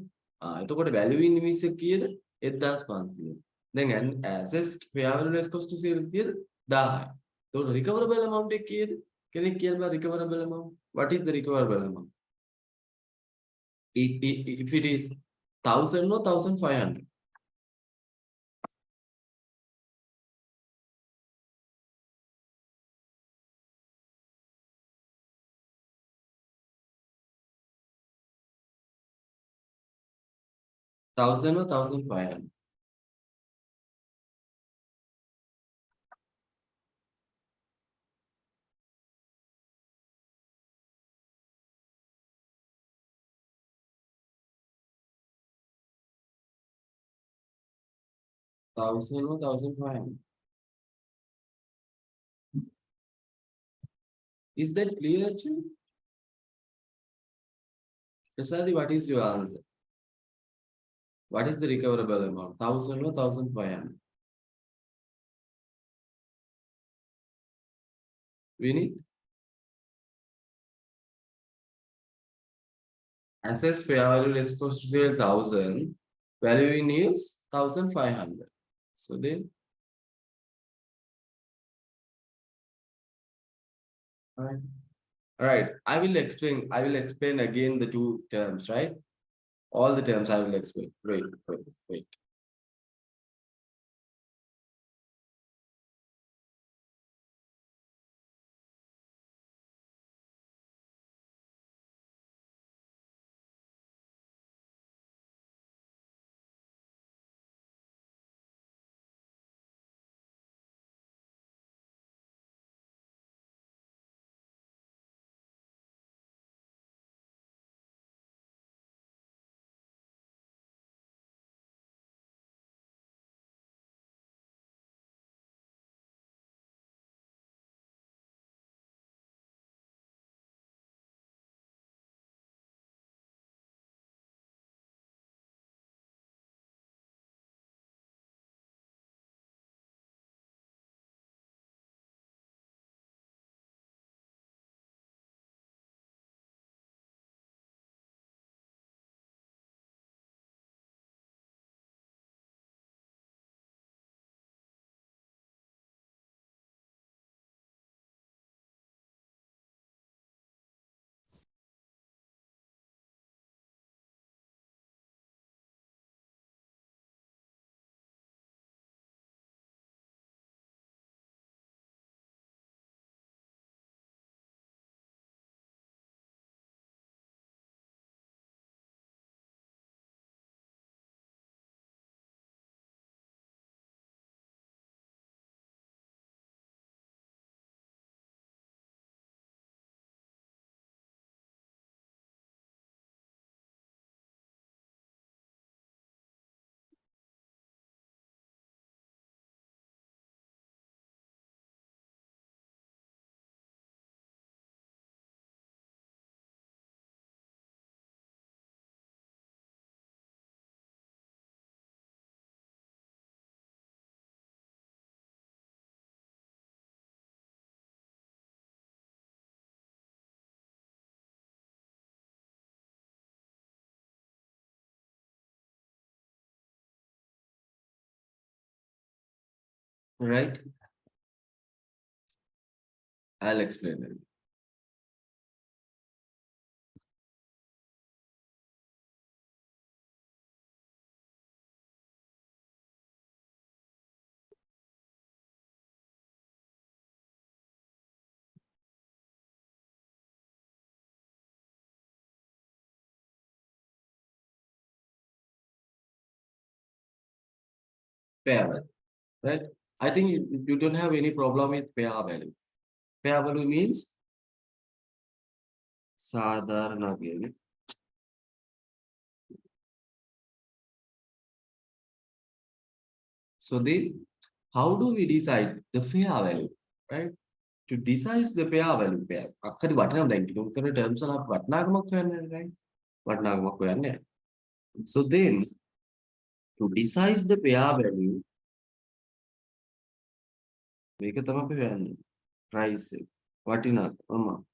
එතකොට value in use එක කීයද? 1500. දැන් assessed fair value less cost to sales කීයද? 1000යි. එතකොට recoverable amount එක කීයද? කෙනෙක් කියනවා recoverable amount. What is the recoverable amount? If it is 1000 or 1500. 1000 or 1500. Thousand or 1500. Is that clear to you? Prasadi, what is your answer? What is the recoverable amount? 1000 or 1500? Vinny? Assess fair value less cost to sales 1000. Value in use 1500. So then, all right. I will explain again the two terms, right? All the terms I will explain. Wait. right? I'll explain it. Fair value, right? I think you don't have any problem with fair value. Fair value means sadharana. So then, how do we decide the fair value, right? To decide the fair value, fair. අක්කරි වටිනම් දැන් කිව්ව කරන terms වල අපි වටිනාකමක් හොයන්නේ right? වටිනාකමක් හොයන්නේ. So then, to decide the fair value, මේක තමයි අපි හොයන්නේ. Price එක. වටිනාකම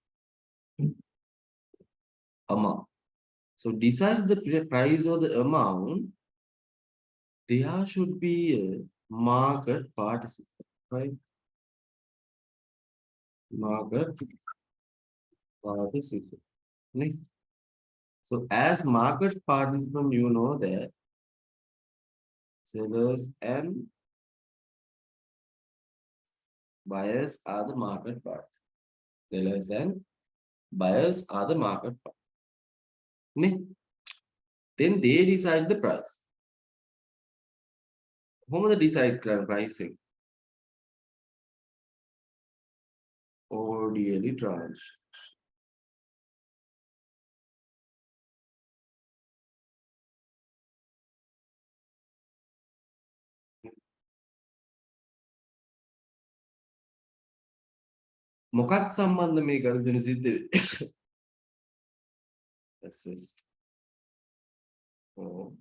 amount. So decide the price or the amount, there should be a market participant, right? Market participant. Next. So as market participant, you know that sellers and buyers are the market part. Sellers and buyers are the market part. Then they decide the price. Whom they decide pricing? Or daily tranche. මොකක් සම්බන්ධ මේ ගණිතන සිද්ධ වෙන්නේ? Assist. Oh,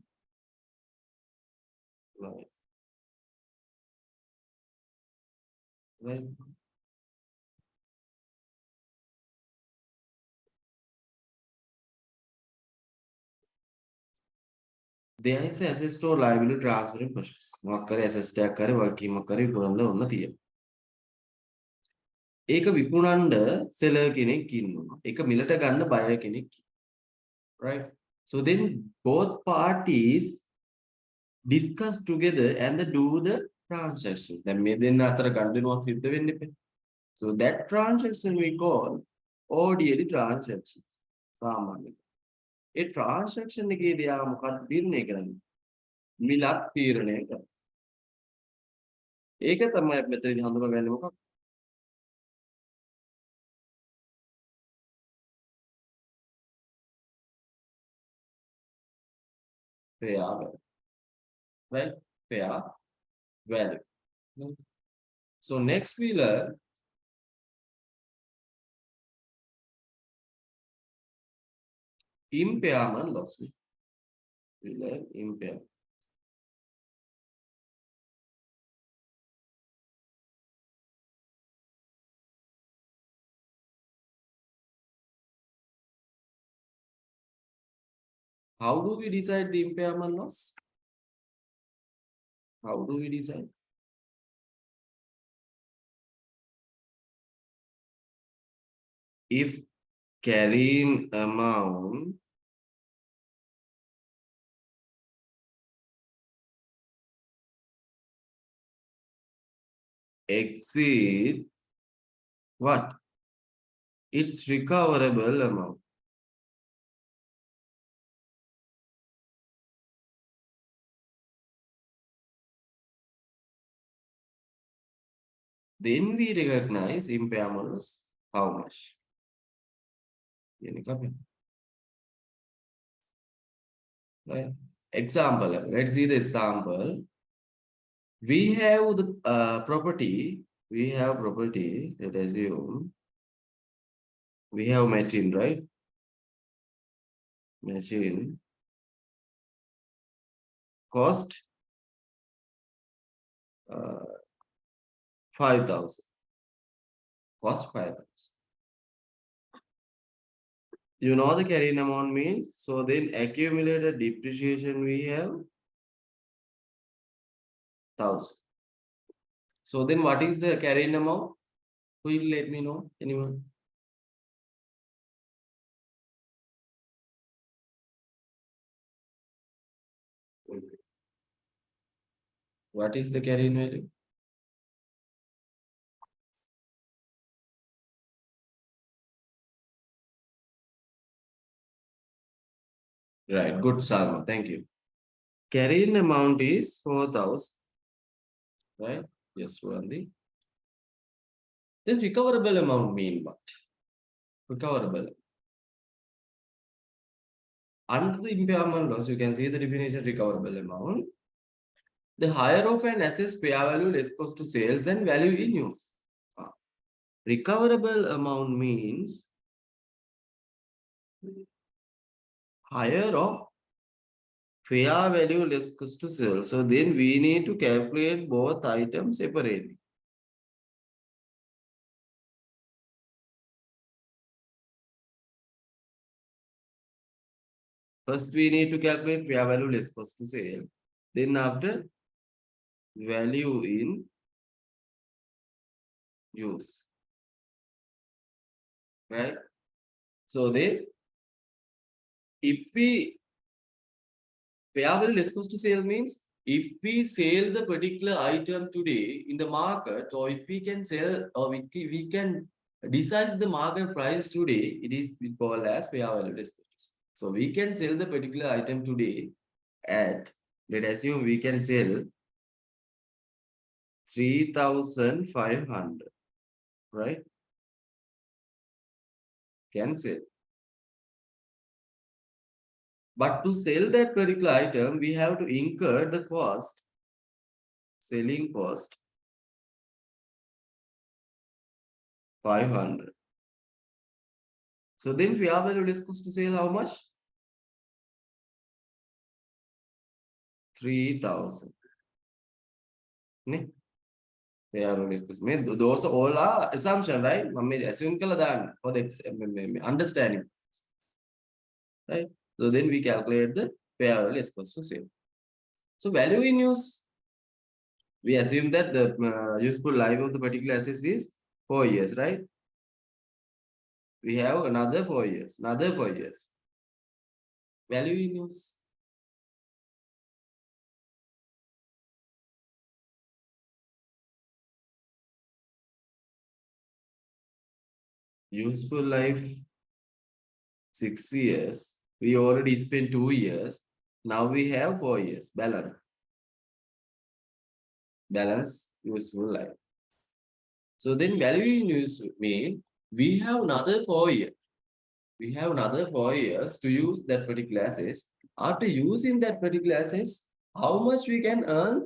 right. Right. There is a assist or liability transferring process. මොකක් කරේ assist එකක් කරේ වගකීමක් කරේ විකුණන්න ඕන තියෙනවා. ඒක විකුණන්න seller කෙනෙක් ඉන්නවා. ඒක මිලට ගන්න buyer කෙනෙක්. Right? So then both parties discuss together and do the transaction. දැන් මේ දෙන්න අතර ගනුදෙනුවක් සිද්ධ වෙන්න ඉපේ. So that transaction we call ordinary transaction. සාමාන්‍යයෙන්. ඒ transaction එකේදී ආ මොකක්ද තීරණය කරන්නේ? මිලක් තීරණය කරනවා. ඒක තමයි අපි මෙතනදී හඳුනාගන්නේ මොකක්ද? Fair value. Right? Fair value. Right? So next we learn impairment loss. We learn impairment. How do we decide the impairment loss? How do we decide? If carrying amount exceed what? Its recoverable amount. Then we recognize impairment loss. How much? Right? Example. Let's see the example. We have the property. We have property. Let's assume we have machine, right? Machine cost 5,000. Cost 5,000. You know the carrying amount means. So then accumulated depreciation we have 1,000. So then what is the carrying amount? Who will let me know? Anyone? What is the carrying value? Right, good, Salma. Thank you. Carrying amount is 4,000, right? Yes, Swati. Then recoverable amount mean what? Recoverable. Under the impairment loss, you can see the definition recoverable amount. The higher of an asset's fair value less cost to sales and value in use. Recoverable amount means higher of fair value less cost to sales. So then we need to calculate both items separately. First, we need to calculate fair value less cost to sale. Then after, value in use. Right? So then, if we fair value less cost to sale means if we sell the particular item today in the market, or if we can sell, or we can decide the market price today, it is called as fair value less cost to sale. So we can sell the particular item today at, let's assume we can sell 3,500, right? Can sell. But to sell that particular item, we have to incur the cost, selling cost, 500. So then fair value less cost to sale how much? 3,000. Ne? Fair value less cost. Those all are assumption, right? Assume for the understanding. Right? So then we calculate the fair value less cost to sale. So value in use, we assume that the useful life of the particular asset is 4 years, right? We have another 4 years, another 4 years. Value in use. Useful life 6 years. We already spent 2 years. Now we have 4 years. Balance. Balance useful life. So then value in use mean we have another 4 years. We have another 4 years to use that particular assets. After using that particular assets, how much we can earn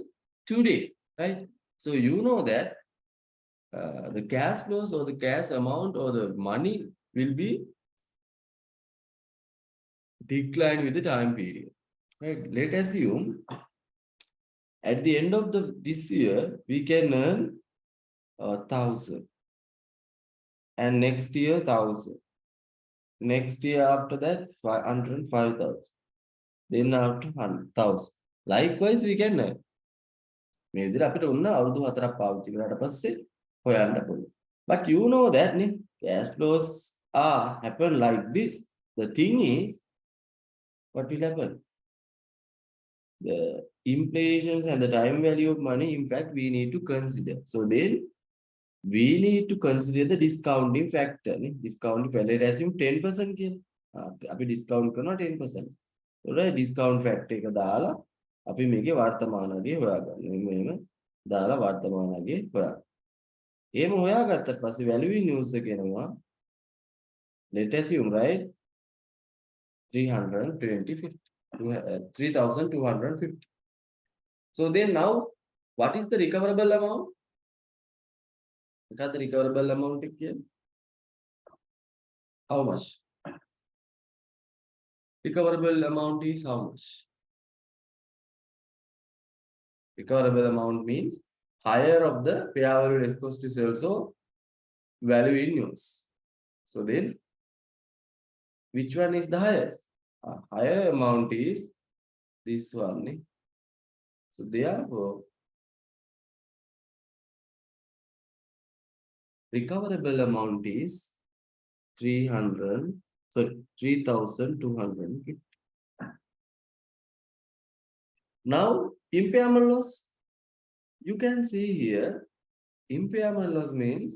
today, right? So you know that the cash flows or the cash amount or the money will be declined with the time period, right? Let's assume at the end of this year we can earn 1,000, and next year 1,000. Next year after that 105,000. Then after 100,000. Likewise we can earn. මේ විදිහට අපිට උන්න අවුරුදු 4ක් පාවිච්චි කරාට පස්සේ හොයන්න පුළුවන්. But you know that cash flows are happen like this. The thing is, what will happen? The inflations and the time value of money, in fact, we need to consider. So then we need to consider the discounting factor. Discounting factor, let's assume 10% කියලා. අපි discount කරනවා 10%. ඒකට discount factor එක දාලා අපි මේකේ වර්තමානගේ හොයාගන්න. මෙහෙම දාලා වර්තමානගේ හොයාගන්න. එහෙම හොයාගත්තට පස්සේ value in use එක එනවා. Let's assume, right? 3,250. So then now, what is the recoverable amount? What the recoverable amount here? How much? Recoverable amount is how much? Recoverable amount means higher of the fair value less cost is also value in use. So then, which one is the highest? Higher amount is this one. So therefore, recoverable amount is 3,200. Now, impairment loss, you can see here, impairment loss means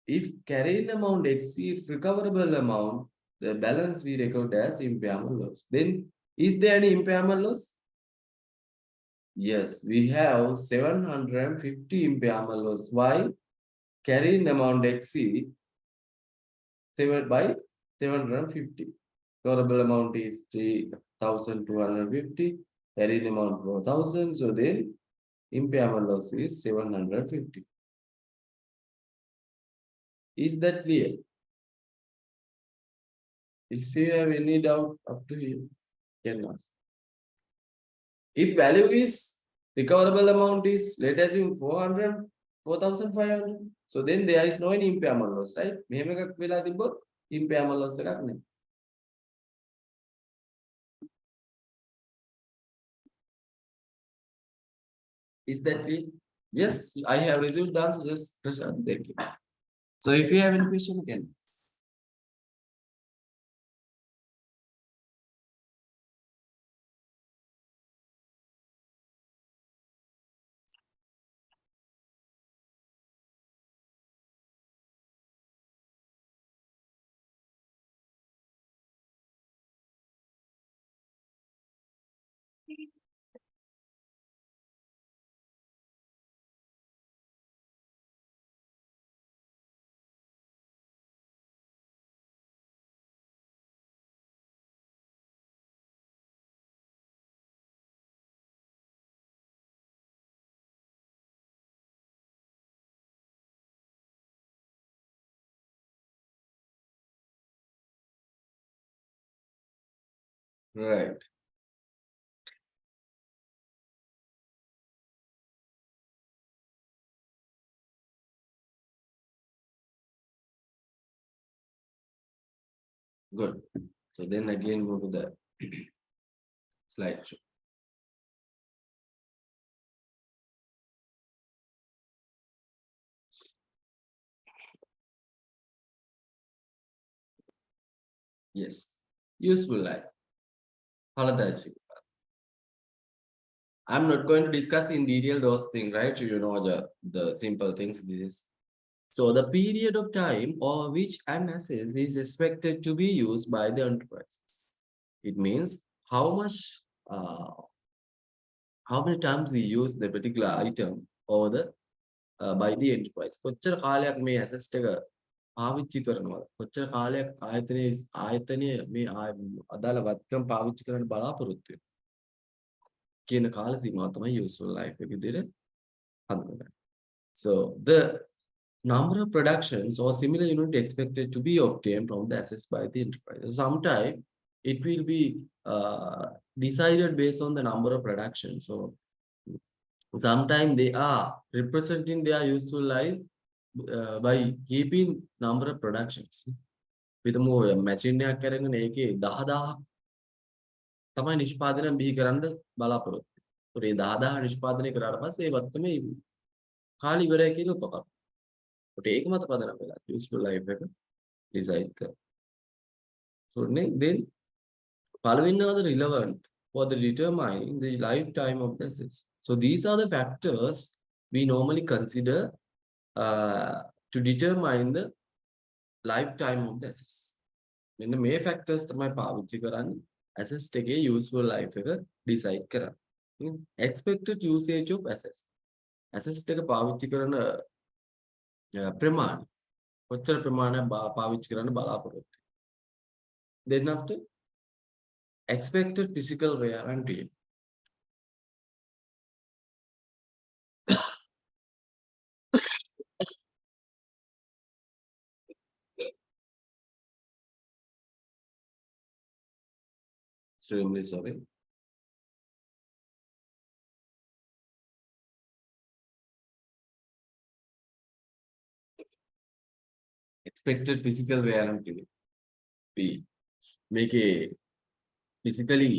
if carrying amount exceeds recoverable amount, the balance we record as impairment loss. Then, is there any impairment loss? Yes, we have 750 impairment loss. Why? Carrying amount exceed 750. Recoverable amount is 3,250. Carrying amount 4,000. So then impairment loss is 750. Is that clear? If you have any doubt, up to you, can ask. If value is recoverable amount is, let us assume 400, 4,500. So then there is no any impairment loss, right? මෙහෙම එකක් වෙලා තිබ්බොත් impairment loss එකක් නැහැ. Is that clear? Yes, I have received the answer. Just Prashant, thank you. So if you have any question, you can. Right. Good. So then again go to the slideshow. Yes. Useful life. Haladachi. I'm not going to discuss in detail those things, right? You know the simple things. This is so the period of time over which an asset is expected to be used by the enterprise. It means how much, how many times we use the particular item over the by the enterprise. කොච්චර කාලයක් මේ assets එක පාවිච්චි කරනවද? කොච්චර කාලයක් ආයතනයේ මේ අදාළ වත්කම් පාවිච්චි කරන්න බලාපොරොත්තු වෙනවා කියන කාල සීමාව තමයි useful life එක විදිහට හඳුන්වන්නේ. So the number of productions or similar unit expected to be obtained from the assets by the enterprise. Sometimes it will be decided based on the number of productions. So sometimes they are representing their useful life by keeping number of productions. පිටම ඔය machine එකක් කරගෙන ඒකේ 10000ක් තමයි නිෂ්පාදනය බිහි කරන්න බලාපොරොත්තු. ඒතකොට මේ 10000 නිෂ්පාදනය කරාට පස්සේ ඒ වත්තමේ කාලය ඉවරයි කියන උපකරණ. ඒකට ඒක මත පදනම් වෙලා useful life එක ඩිසයින් කරනවා. So then following are the relevant for the determining the lifetime of the assets. So these are the factors we normally consider to determine the lifetime of the assets. මෙන්න මේ factors තමයි පාවිච්චි කරන්නේ assets එකේ useful life එක decide කරන්න. Expected usage of assets. assets එක පාවිච්චි කරන ප්‍රමාණය කොච්චර ප්‍රමාණයක් පාවිච්චි කරන්න බලාපොරොත්තු. Then after expected physical wear and tear. Extremely sorry. Expected physical wear and tear. මේකේ physically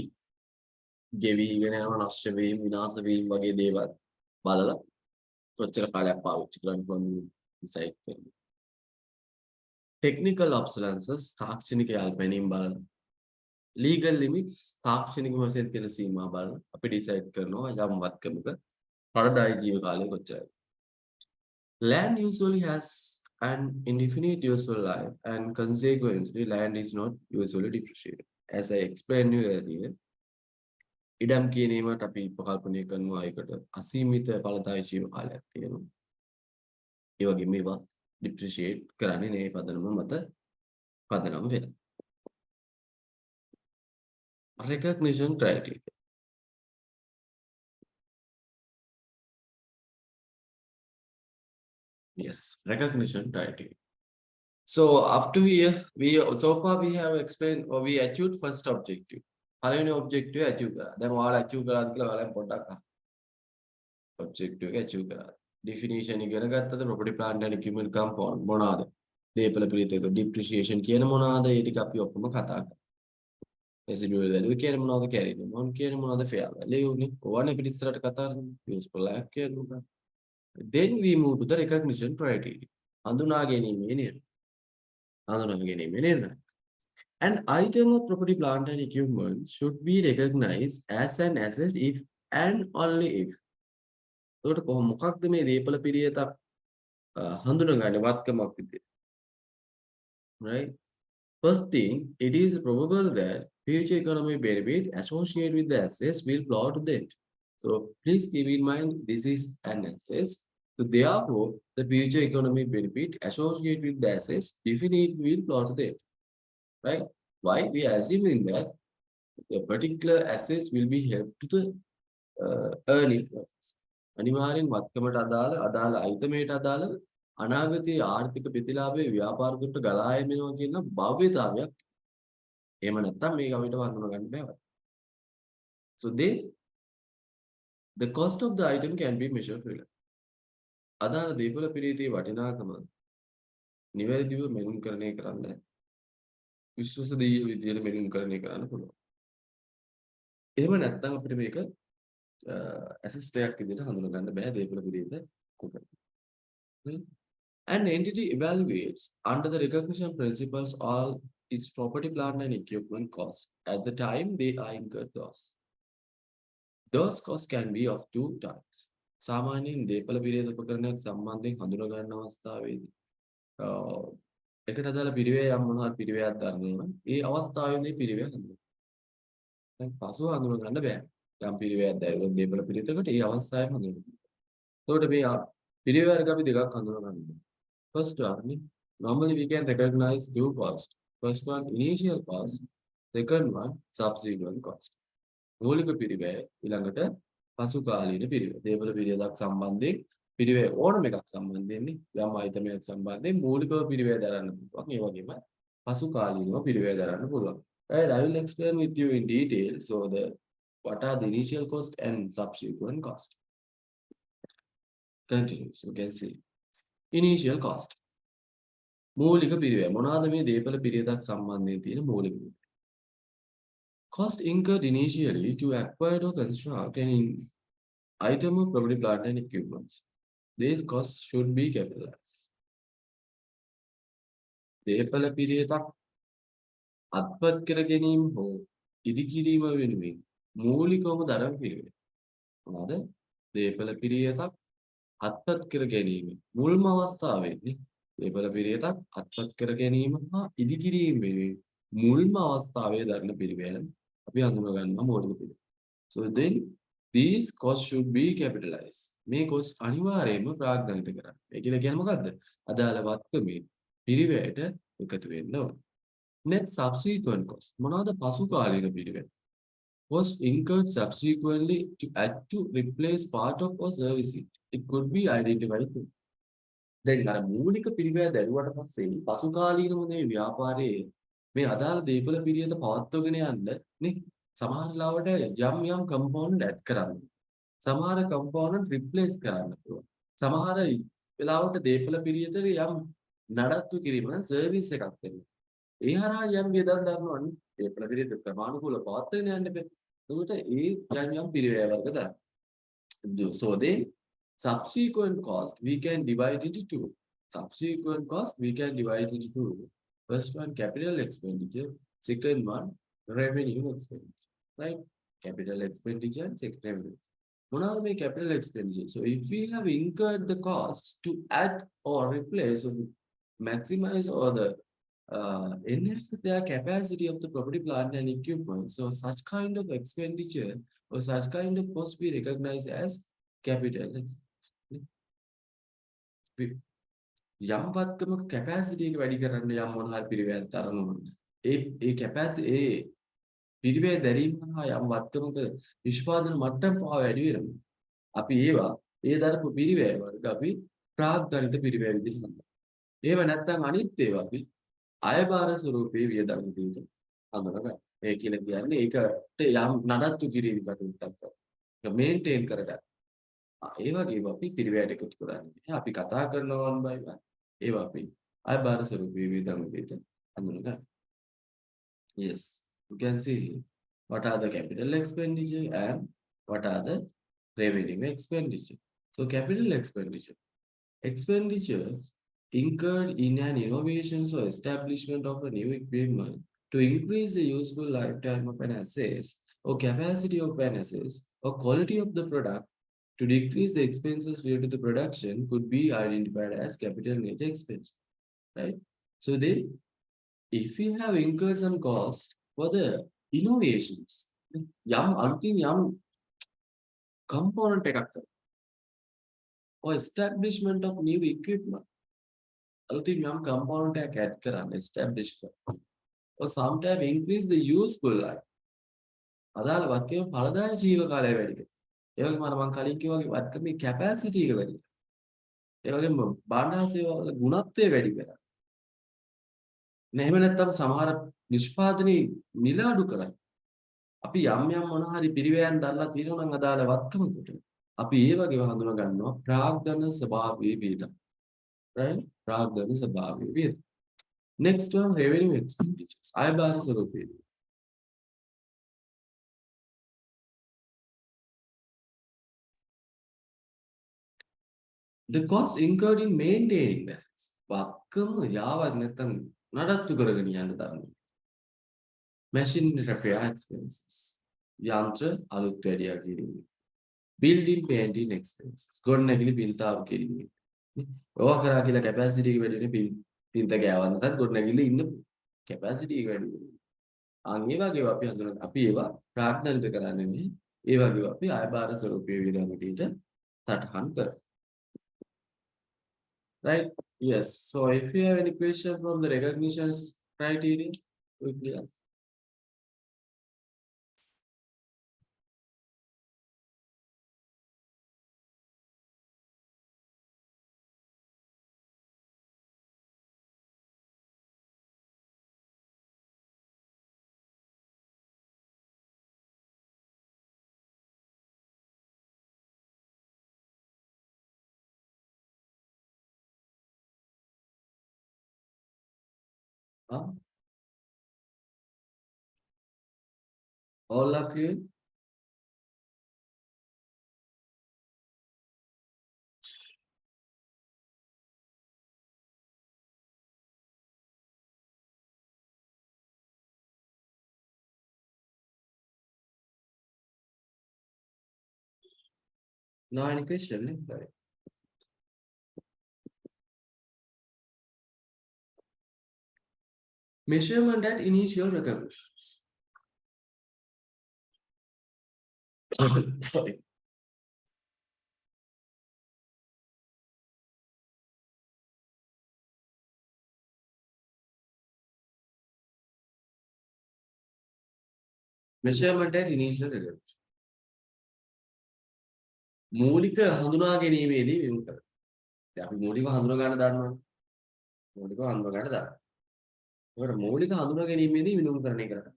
ගෙවිගෙන යන නෂ්ට වීම විනාශ වීම වගේ දේවල් බලලා කොච්චර කාලයක් පාවිච්චි කරන්න පුළුවන්ද decide කරනවා. Technical obsolescence තාක්ෂණික යාල්පැනීම් බලන. Legal limits තාක්ෂණික වශයෙන් තියෙන සීමා බලන අපි decide කරනවා යම් වත්කමක පරදායි ජීව කාලය කොච්චරයි. Land usually has an indefinite useful life and consequently land is not usually depreciated. As I explained you earlier, ඉඩම් කියනීමට අපි උපකල්පනය කරනවා ඒකට අසීමිත ඵලදායි ජීව කාලයක් තියෙනවා. ඒ වගේ මේවා depreciate කරන්නේ නේ පදනම මත පදනම වෙනවා. Recognition criteria. Yes, recognition criteria. So up to here, so far we have explained or we achieved first objective. පළවෙනි objective achieve කරා. දැන් ඔයාලා achieve කරාද කියලා ඔයාලා පොඩ්ඩක් අහන්න. objective එක achieve කරා. definition ඉගෙන ගත්තද property plant and equipment compound මොනවාද? දේපල පිළිත එක depreciation කියන මොනවාද? ඒ ටික අපි ඔක්කොම කතා කරා. residual value කියන මොනවද? carrying amount කියන මොනවද? fair value නේ. ඕවනේ අපිට ඉස්සරහට කතා කරමු. useful life කියන මොනවද? Then we move to the recognition criteria. හඳුනා ගැනීමේ නිර්ණය. හඳුනා ගැනීමේ නිර්ණය. An item of property, plant and equipment should be recognized as an asset if and only if. එතකොට මොකක්ද මේ දීපල පිළියෙත හඳුනගන්නේ වත්කමක් විදිහට? Right? First thing, it is probable that future economic benefit associated with the assets will flow to debt. So please keep in mind this is an asset. So therefore, the future economic benefit associated with the assets definitely will flow to debt. Right? Why? We are assuming that the particular assets will be helped to the earning process. අනිවාර්යෙන් වත්කමට අදාළ අයිතමයට අදාළව අනාගතයේ ආර්ථික ප්‍රතිලාභයේ ව්‍යාපාරිකවට ගලා යනවා කියන භව්‍යතාවයක්. එහෙම නැත්නම් මේක අපිට වඳුන ගන්න බෑ. So the cost of the item can be measured freely. අදාළ දේපල පිළිතේ වටිනාකම නිවැරදිව මෙනුම්කරණය කරන්න විශ්වසනීය විදිහට මෙනුම්කරණය කරන්න පුළුවන්. එහෙම නැත්නම් අපිට මේක assist එකක් විදිහට හඳුනා ගන්න බෑ දේපල පිළිතේ කොට. An entity evaluates under the recognition principles all its property, plant and equipment costs at the time they are incurred costs. Those costs can be of two types. සාමාන්‍යයෙන් දේපල පිළිවෙත උපකරණයක් සම්බන්ධයෙන් හඳුනා ගන්න අවස්ථාවේදී එකට අදාළ පිළිවෙල යම් මොනවාද පිළිවෙලක් ගන්නවා. ඒ අවස්ථාවේදී පිළිවෙල හඳුනනවා. දැන් පසුව හඳුනා ගන්න බෑ. යම් පිළිවෙලක් දැරුවොත් දේපල පිළිවෙතකට ඒ අවස්ථාවේ හඳුනනවා. එතකොට මේ පිළිවෙල වර්ග අපි දෙකක් හඳුනා ගන්නවා. First one, normally we can recognize two costs. First one, initial cost. Second one, subsequent cost. මූලික පිළිවෙල ඊළඟට පසු කාලීන පිළිවෙල. දේපල පිළිවෙලක් සම්බන්ධයෙන් පිළිවෙල ඕනම එකක් සම්බන්ධයෙන් යම් අයිතමයක් සම්බන්ධයෙන් මූලිකව පිළිවෙල දරන්න පුළුවන්. ඒ වගේම පසු කාලීනව පිළිවෙල දරන්න පුළුවන්. Right, I will explain with you in detail. So what are the initial cost and subsequent cost? Continue. So you can see initial cost. මූලික පිළිවෙල මොනවාද මේ දේපල පිළිවෙලක් සම්බන්ධයෙන් තියෙන මූලික පිළිවෙල? Cost incurred initially to acquire or construct any item of property, plant and equipment. These costs should be capitalized. දේපල පිළිවෙලක් අත්පත් කර ගැනීම හෝ ඉදිකිරීම වෙනුවෙන් මූලිකවම දරන පිළිවෙල. මොනවාද? දේපල පිළිවෙලක් අත්පත් කර ගැනීම මුල්ම අවස්ථාවේදී දේපල පිළිවෙලක් අත්පත් කර ගැනීම හා ඉදිකිරීම වෙනුවෙන් මුල්ම අවස්ථාවේ දරන පිළිවෙල අපි හඳුනා ගන්නවා මූලික පිළිවෙල. So then these costs should be capitalized. මේ cost අනිවාර්යයෙන්ම ප්‍රාග්ධනිත කරන්න. ඒ කියන්නේ මොකද්ද? අදාළ වත්කමේ පිළිවෙලට එකතු වෙන්න ඕන. Next, subsequent cost. මොනවාද පසු කාලීන පිළිවෙල? Was incurred subsequently to add to replace part of or service it. It could be identified too. දැන් අර මූලික පිළිවෙල දැරුවට පස්සේ පසු කාලීනව මේ ව්‍යාපාරයේ මේ අදාළ දේපල පිළිවෙල පවත්වගෙන යන්න නේ සමහර ලාවට යම් කම්පෝනන්ට් ඇඩ් කරන්න. සමහර කම්පෝනන්ට් රිප්ලේස් කරන්න පුළුවන්. සමහර වෙලාවට දේපල පිළිවෙලට යම් නඩත්තු කිරීම නම් සර්විස් එකක් දෙන්න. ඒ හරහා යම් වියදම් දරනවනේ දේපල පිළිවෙල ප්‍රමාණිකව පවත්වගෙන යන්න බෑ. ඒකට ඒ යම් පිළිවෙල වර්ග දාන්න. So then subsequent cost we can divide into two. Subsequent cost we can divide into two. First one capital expenditure, second one revenue expenditure. Right? Capital expenditure and second revenue. One may capital expenditure. So if we have incurred the cost to add or replace or maximize or enhance their capacity of the property, plant and equipment. So such kind of expenditure or such kind of cost we recognize as capital expenditure. යම්පත්කම capacity එක වැඩි කරන්න යම් මොන හරි පිරිවැයක් තරනවා. ඒ capacity ඒ පිරිවැය දැරීම හා යම් වත්කමක නිෂ්පාදන මට්ටම පවා වැඩි වෙනවා. අපි ඒ දරපු පිරිවැය වර්ග අපි ප්‍රාග්ධනිත පිරිවැය විදිහට හඳුන්වනවා. ඒව නැත්නම් අනිත් ඒවා අපි අයබාර ස්වරූපයේ වියදම් විදිහට හඳුනගන්නවා. ඒ කියලා කියන්නේ ඒකට යම් නඩත්තු කිරීම කටයුත්තක් කරනවා. ඒක මේන්ටේන් කරගන්න. ඒ වගේම අපි පිරිවැයට එකතු කරන්නේ. අපි කතා කරනවා one by one. ඒවා අපි අයබාර ස්වරූපයේ වියදම් විදිහට හඳුනගන්නවා. Yes, you can see what are the capital expenditure and what are the revenue expenditure. So capital expenditure. Expenditures incurred in an innovation or establishment of a new equipment to increase the useful lifetime of an asset or capacity of an asset or quality of the product to decrease the expenses related to the production could be identified as capital nature expense. Right? So then if we have incurred some cost for the innovations, යම් අලුතින් යම් component එකක් or establishment of new equipment, අලුතින් යම් component එකක් add කරන්න establish කරන්න or sometimes increase the useful life. අදාළ වත්කම ඵලදායී ජීව කාලය වැඩි කරනවා. ඒ වගේම මම කලින් කිව්වා වගේ වත්කමේ capacity එක වැඩි කරනවා. ඒ වගේම භාණ්ඩ සේවාවල ගුණත්වය වැඩි කරනවා. එහෙම නැත්නම් සමහර නිෂ්පාදනයේ මිල අඩු කරයි. අපි යම් මොන හරි පිරිවැයන් දාලා තියෙනවා නම් අදාළ වත්කමකට අපි ඒ වගේව හඳුනා ගන්නවා ප්‍රාග්ධන ස්වභාවයේ වියදම්. Right? ප්‍රාග්ධන ස්වභාවයේ වියදම්. Next one, revenue expenditures. අයබාර ස්වරූපයේ. The cost incurred in maintaining vessels. වත්කම යාවත් නැත්නම් නඩත්තු කරගෙන යන්න තරම. Machine repair expenses. යන්ත්‍ර අලුත් වැඩියා කිරීම. Building painting expenses. ගොඩනැගිලි පින්තාව කිරීම. ඕවා කරා කියලා capacity එක වැඩි වෙන්නේ පින්ත ගෑවන්න නැත්නම් ගොඩනැගිලි ඉන්න capacity එක වැඩි වෙනවා. ඒ වගේව අපි හඳුනන අපි ඒවා ප්‍රාග්ධනිත කරන්නේ නේ. ඒ වගේව අපි අයබාර ස්වරූපයේ වියදම් විදිහට සටහන් කරනවා. Right? Yes. So if you have any question from the recognition criteria, quickly ask. Huh? All are clear? Now any question? Right. Measurement at initial recognitions. Sorry. Measurement at initial recognition. මූලික හඳුනා ගැනීමේදී විමුක්ත කරනවා. අපි මූලිකව හඳුනා ගන්න දන්නවා. මූලිකව හඳුනා ගන්න දන්නවා. ඒකට මූලික හඳුනා ගැනීමේදී විමුක්තකරණය කරනවා.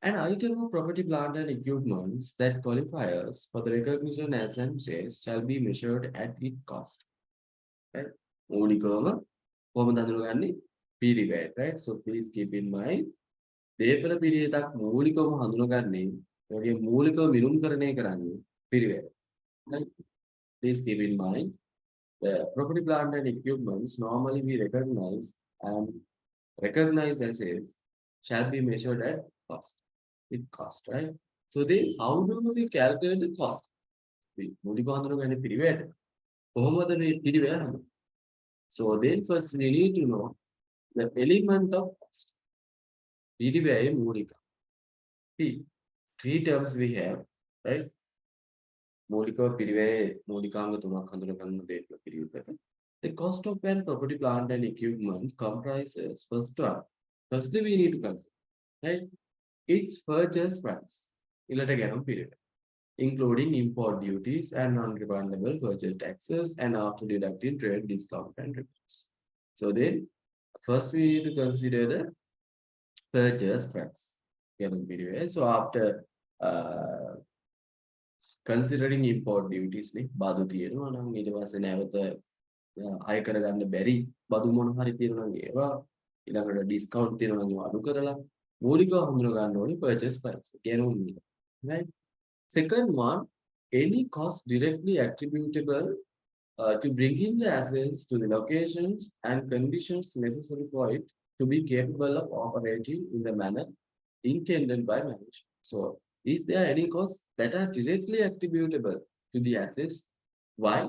An item of property, plant and equipment that qualifies for the recognition as and says shall be measured at its cost. Right? මූලිකවම කොහොමද හඳුනගන්නේ? පිරිවැය. Right? So please keep in mind දේපල පිරිවැයක් මූලිකවම හඳුනගන්නේ ඒ වගේ මූලිකව විනුම්කරණය කරන්නේ පිරිවැය. Right? Please keep in mind The property, plant, and equipments normally we recognize assets shall be measured at cost. It cost, right? So then how do we calculate the cost? We මුලික පිරිවැයට කොහොමද මේ පිරිවැය හදන්නේ? So then first we need to know the element of cost. පිරිවැයේ මූලික. See, three terms we have, right? මූලිකව පිරිවැයේ මූලිකාංග තුනක් හඳුනා ගන්න දෙයක් පිළිවෙතට. The cost of an property, plant, and equipment comprises firstly we need to consider, right? Its purchase price. ඉලට ගැනුම් පිරිවැය. Including import duties and non-refundable purchase taxes and after deducting trade discount and rebates. So then, first we need to consider the purchase price. So after considering import duties, බදු තියෙනවා නම් ඊට පස්සේ නැවත අය කරගන්න බැරි බදු මොන හරි තියෙනවා නම් ඒවා ඊළඟට ඩිස්කවුන්ට් තියෙනවා නම් අඩු කරලා මූලිකව හඳුනා ගන්න ඕනේ purchase price. Right? Second one, any cost directly attributable to bringing the assets to the locations and conditions necessary for it to be capable of operating in the manner intended by management. So, is there any costs that are directly attributable to the assets? Why?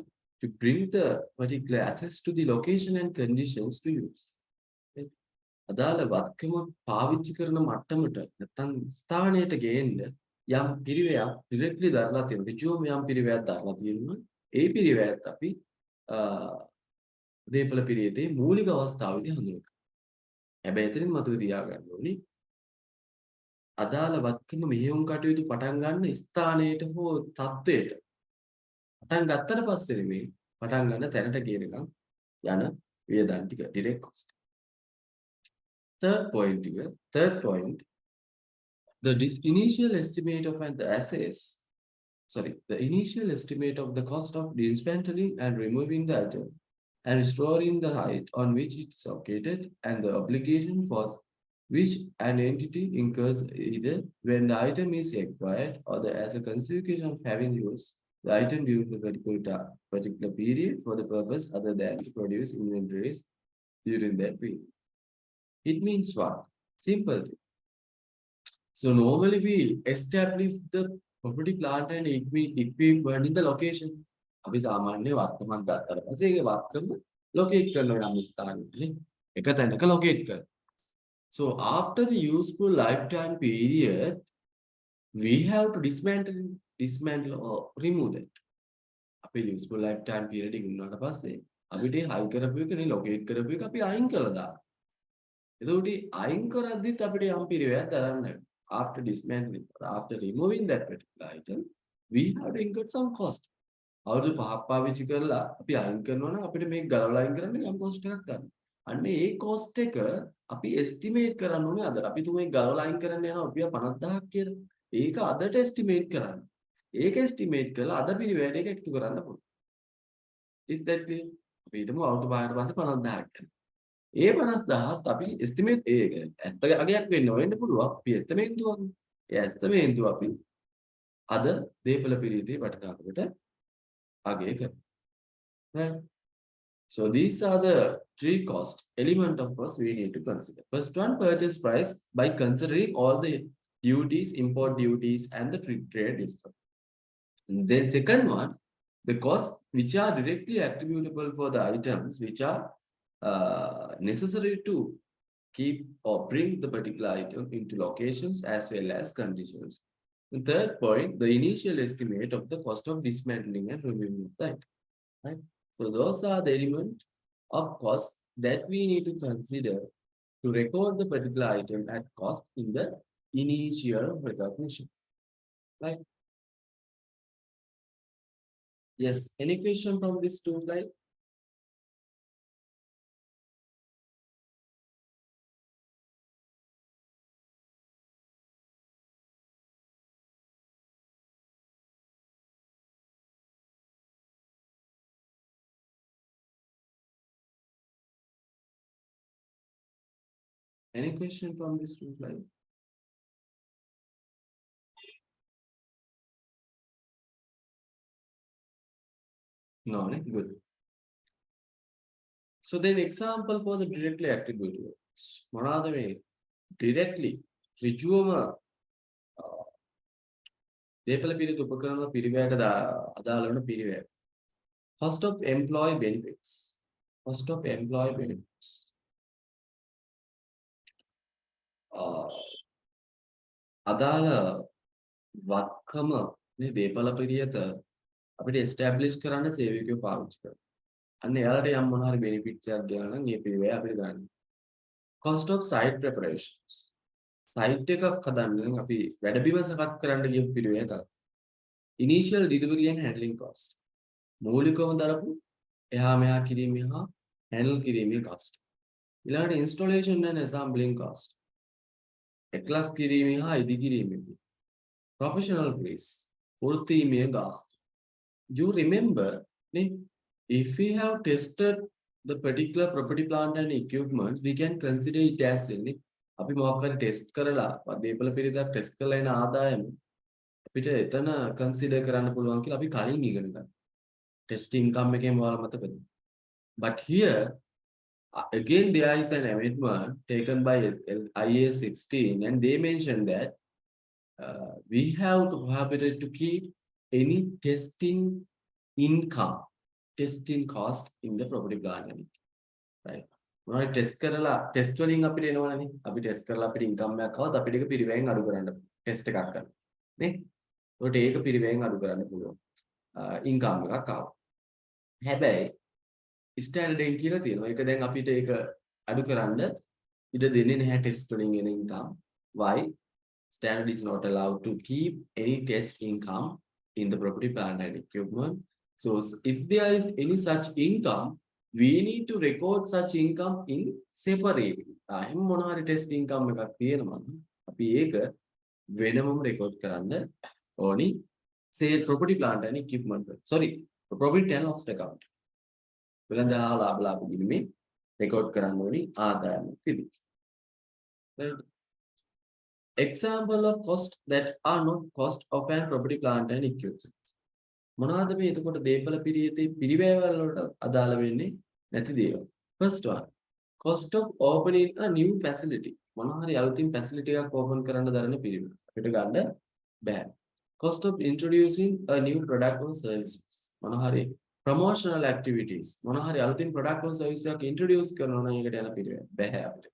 To bring the particular assets to the location and conditions to use. අදාළ වත්කම පාවිච්චි කරන මට්ටමට නැත්නම් ස්ථානයට ගේන්න යම් පිරිවැයක් directly දරලා තියෙනවා. ඍජුවම යම් පිරිවැයක් දරලා තියෙනවා. ඒ පිරිවැයත් අපි දේපල පිරියේදී මූලික අවස්ථාවේදී හඳුනගන්නවා. හැබැයි එතනින් මතක තියාගන්න ඕනේ අදාළ වත්කම මෙහෙයුම් කටයුතු පටන් ගන්න ස්ථානයට හෝ තත්ත්වයට පටන් ගත්තට පස්සේ නෙමෙයි පටන් ගන්න තැනට කියනකම් යන වියදම් ටික direct cost. Third point, the initial estimate of the initial estimate of the cost of dismantling and removing the item and restoring the height on which it is located and the obligation for which an entity incurs either when the item is acquired or as a consequence of having used the item during the particular period for the purpose other than to produce inventories during that period. It means what? Simple. So normally we establish the property, plant, and equipment in the location. අපි සාමාන්‍ය වත්කමක් ගත්තාට පස්සේ ඒක වත්කම locate කරනවා නම් ස්ථානෙ එක තැනක locate කරනවා. So after the useful lifetime period, we have to dismantle or remove that. අපේ useful lifetime period එක උනාට පස්සේ අපිට high කරපු එකනේ locate කරපු එක අපි අයින් කළා දාන්න. එතකොට අයින් කරද්දිත් අපිට යම් පිරිවැයක් දරන්න after dismantling or after removing that particular item, we have to incur some cost. අවුරුදු 5ක් පාවිච්චි කරලා අපි අයින් කරනවා නම් අපිට මේක ගලවලා අයින් කරන්න යම් cost එකක් ගන්න. අන්න ඒ cost එක අපි estimate කරන්න ඕනේ අද. අපි තුමේ ගලවලා අයින් කරන්න යනවා රුපියල් 50000ක් කියලා. ඒක අදට estimate කරන්න. ඒක estimate කරලා අද පිරිවැයට ඒක එකතු කරන්න පුළුවන්. Is that clear? අපි හිතමු අවුරුදු 5කට පස්සේ 50000ක් යනවා. ඒ 50000ත් අපි estimate ඒක ඇත්ත අගයක් වෙන්න පුළුවන්. අපි estimate දුවන්නේ. ඒ estimate දුව අපි අද දේපල පිරිතේ වටිනාකමට අගය කරනවා. Right? So these are the three cost element of cost we need to consider. First one, purchase price by considering all the duties, import duties, and the trade discount. Then second one, the costs which are directly attributable for the items which are necessary to keep or bring the particular item into locations as well as conditions. The third point, the initial estimate of the cost of dismantling and removing the item. Right? So those are the elements of cost that we need to consider to record the particular item at cost in the initial recognition. Right? Yes. Any question from this two slide? Any question from this two slide? No, good. So then example for the directly attributable. මොනවාද මේ directly ඍජුවම දේපල පිළිත උපකරණ පිරිවැයට අදාළ වන පිරිවැය. Cost of employee benefits. Cost of employee benefits. අදාළ වත්කම මේ දේපල පිළියත අපිට establish කරන්න සේවකයෝ පාවිච්චි කරනවා. අන්න එයාලට යම් මොන හරි benefits එකක් ගන්න නම් මේ පිරිවැය අපිට ගන්න. Cost of site preparations. site එකක් හදන්න නම් අපි වැඩබිම සකස් කරන්න ගිය පිරිවැය එකක්. Initial delivery and handling cost. මූලිකවම දරපු එහා මෙහා කිරීමේ හා handle කිරීමේ cost. ඊළඟට installation and assembling cost. එකලස් කිරීමේ හා ඉදි කිරීමේ professional fees. වෘත්තීමය cost. You remember if we have tested the particular property plant and equipment we can consider it as well. අපි මොකක් හරි ටෙස්ට් කරලා දේපල පිළිදක් ටෙස්ට් කරලා එන ආදායම අපිට එතන කන්සිඩර් කරන්න පුළුවන් කියලා අපි කලින් ඉගෙන ගන්නවා. ටෙස්ට් ඉන්කම් එකෙන් ඔයාලා මතකද? But here again there is an amendment taken by IAS 16 and they mentioned that we have to prohibited to keep any testing income, testing cost in the property plant. Right? මොනවද test කරලා test වලින් අපිට එනවනේ. අපි test කරලා අපිට income එකක් આવත් අපිට ඒක පිරිවැයෙන් අඩු කරන්න ටෙස්ට් එකක් කරන්න. නේ? ඒකට ඒක පිරිවැයෙන් අඩු කරන්න පුළුවන්. ඉන්කම් එකක් ආව. හැබැයි ස්ටෑන්ඩඩ් එකෙන් කියලා තියෙනවා. ඒක දැන් අපිට ඒක අඩු කරන්න ඉඩ දෙන්නේ නැහැ ටෙස්ට් වලින් එන income. Why? Standard is not allowed to keep any test income in the property plant and equipment. So if there is any such income, we need to record such income in separately. එහෙනම් මොන හරි test income එකක් තියෙනවා නම් අපි ඒක වෙනමම record කරන්න ඕනි. Say property plant and equipment. Sorry, property and loss account. වෙළඳ ලාභ ලාභ ගිණුමේ record කරන්න ඕනි ආදායම පිළි. Example of cost that are not cost of an property plant and equipment. මොනවාද මේ එතකොට දේපල පිරියතේ පිරිවැය වලට අදාළ වෙන්නේ නැති දේවල්. First one, cost of opening a new facility. මොන හරි අලුතින් facility එකක් open කරන්න දරන පිරිවැය. අපිට ගන්න බෑ. Cost of introducing a new product or services. මොන හරි promotional activities. මොන හරි අලුතින් product or service එකක් introduce කරනවා නම් ඒකට යන පිරිවැය බෑ අපිට.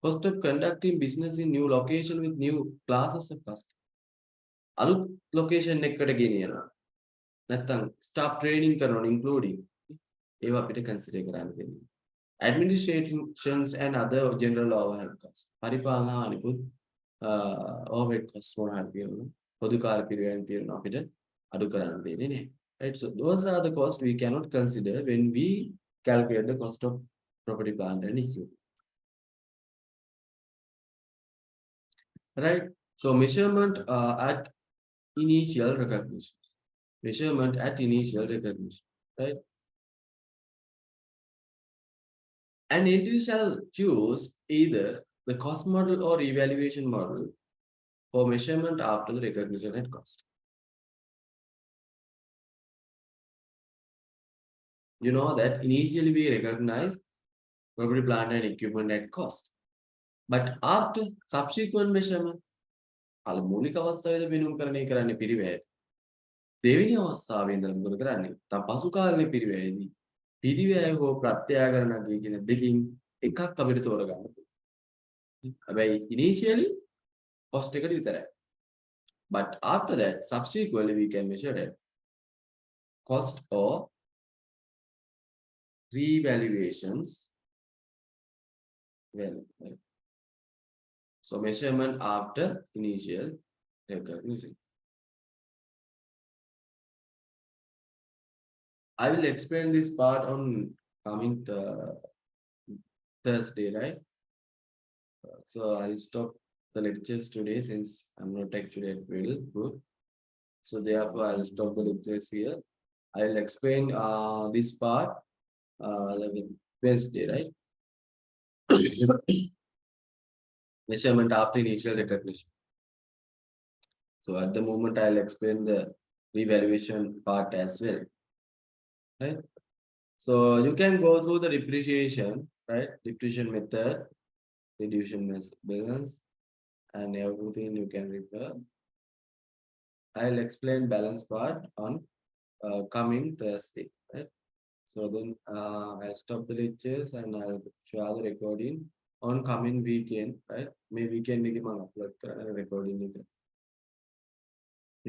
Cost of conducting business in new location with new classes of customers. අලුත් location එකකට ගෙනියනවා. නැත්නම් staff training කරනවා including ඒවා අපිට consider කරන්න දෙන්නේ. Administrations and other general overhead costs. පරිපාලන අනිකුත් overhead costs මොනවා හරි තියෙනවා. පොදු කාර්ය පිරිවෙන් තියෙනවා අපිට අඩු කරන්න දෙන්නේ නැහැ. Right? So those are the costs we cannot consider when we calculate the cost of property plant and equipment. Right? So measurement at initial recognition. Measurement at initial recognition. Right? An entity shall choose either the cost model or evaluation model for measurement after the recognition at cost. You know that initially we recognize property plant and equipment at cost. But after subsequent measurement, මූලික අවස්ථාවේදී වෙනුම් කරන්නේ කරන්නේ පිරිවැය. දෙවෙනි අවස්ථාවේ ඉඳලා මොකද කරන්නේ? තම පසු කාලේ පිරිවැයේදී පිරිවැය හෝ ප්‍රත්‍යාගරණ කියන දෙකකින් එකක් අපිට තෝරගන්න පුළුවන්. හැබැයි initially cost එකට විතරයි. But after that subsequently we can measure that cost or revaluations. Well, so measurement after initial recognition. I will explain this part on coming Thursday, right? So I'll stop the lectures today since I'm not actually well good. So therefore I'll stop the lectures here. I'll explain this part Wednesday, right? Measurement after initial recognition. So at the moment I'll explain the revaluation part as well. Right? So you can go through the depreciation, right? Depreciation method, balance, and everything you can refer. I'll explain balance part on coming Thursday, right? So then I'll stop the lectures and I'll share the recording on coming weekend, right? May weekend में upload करना recording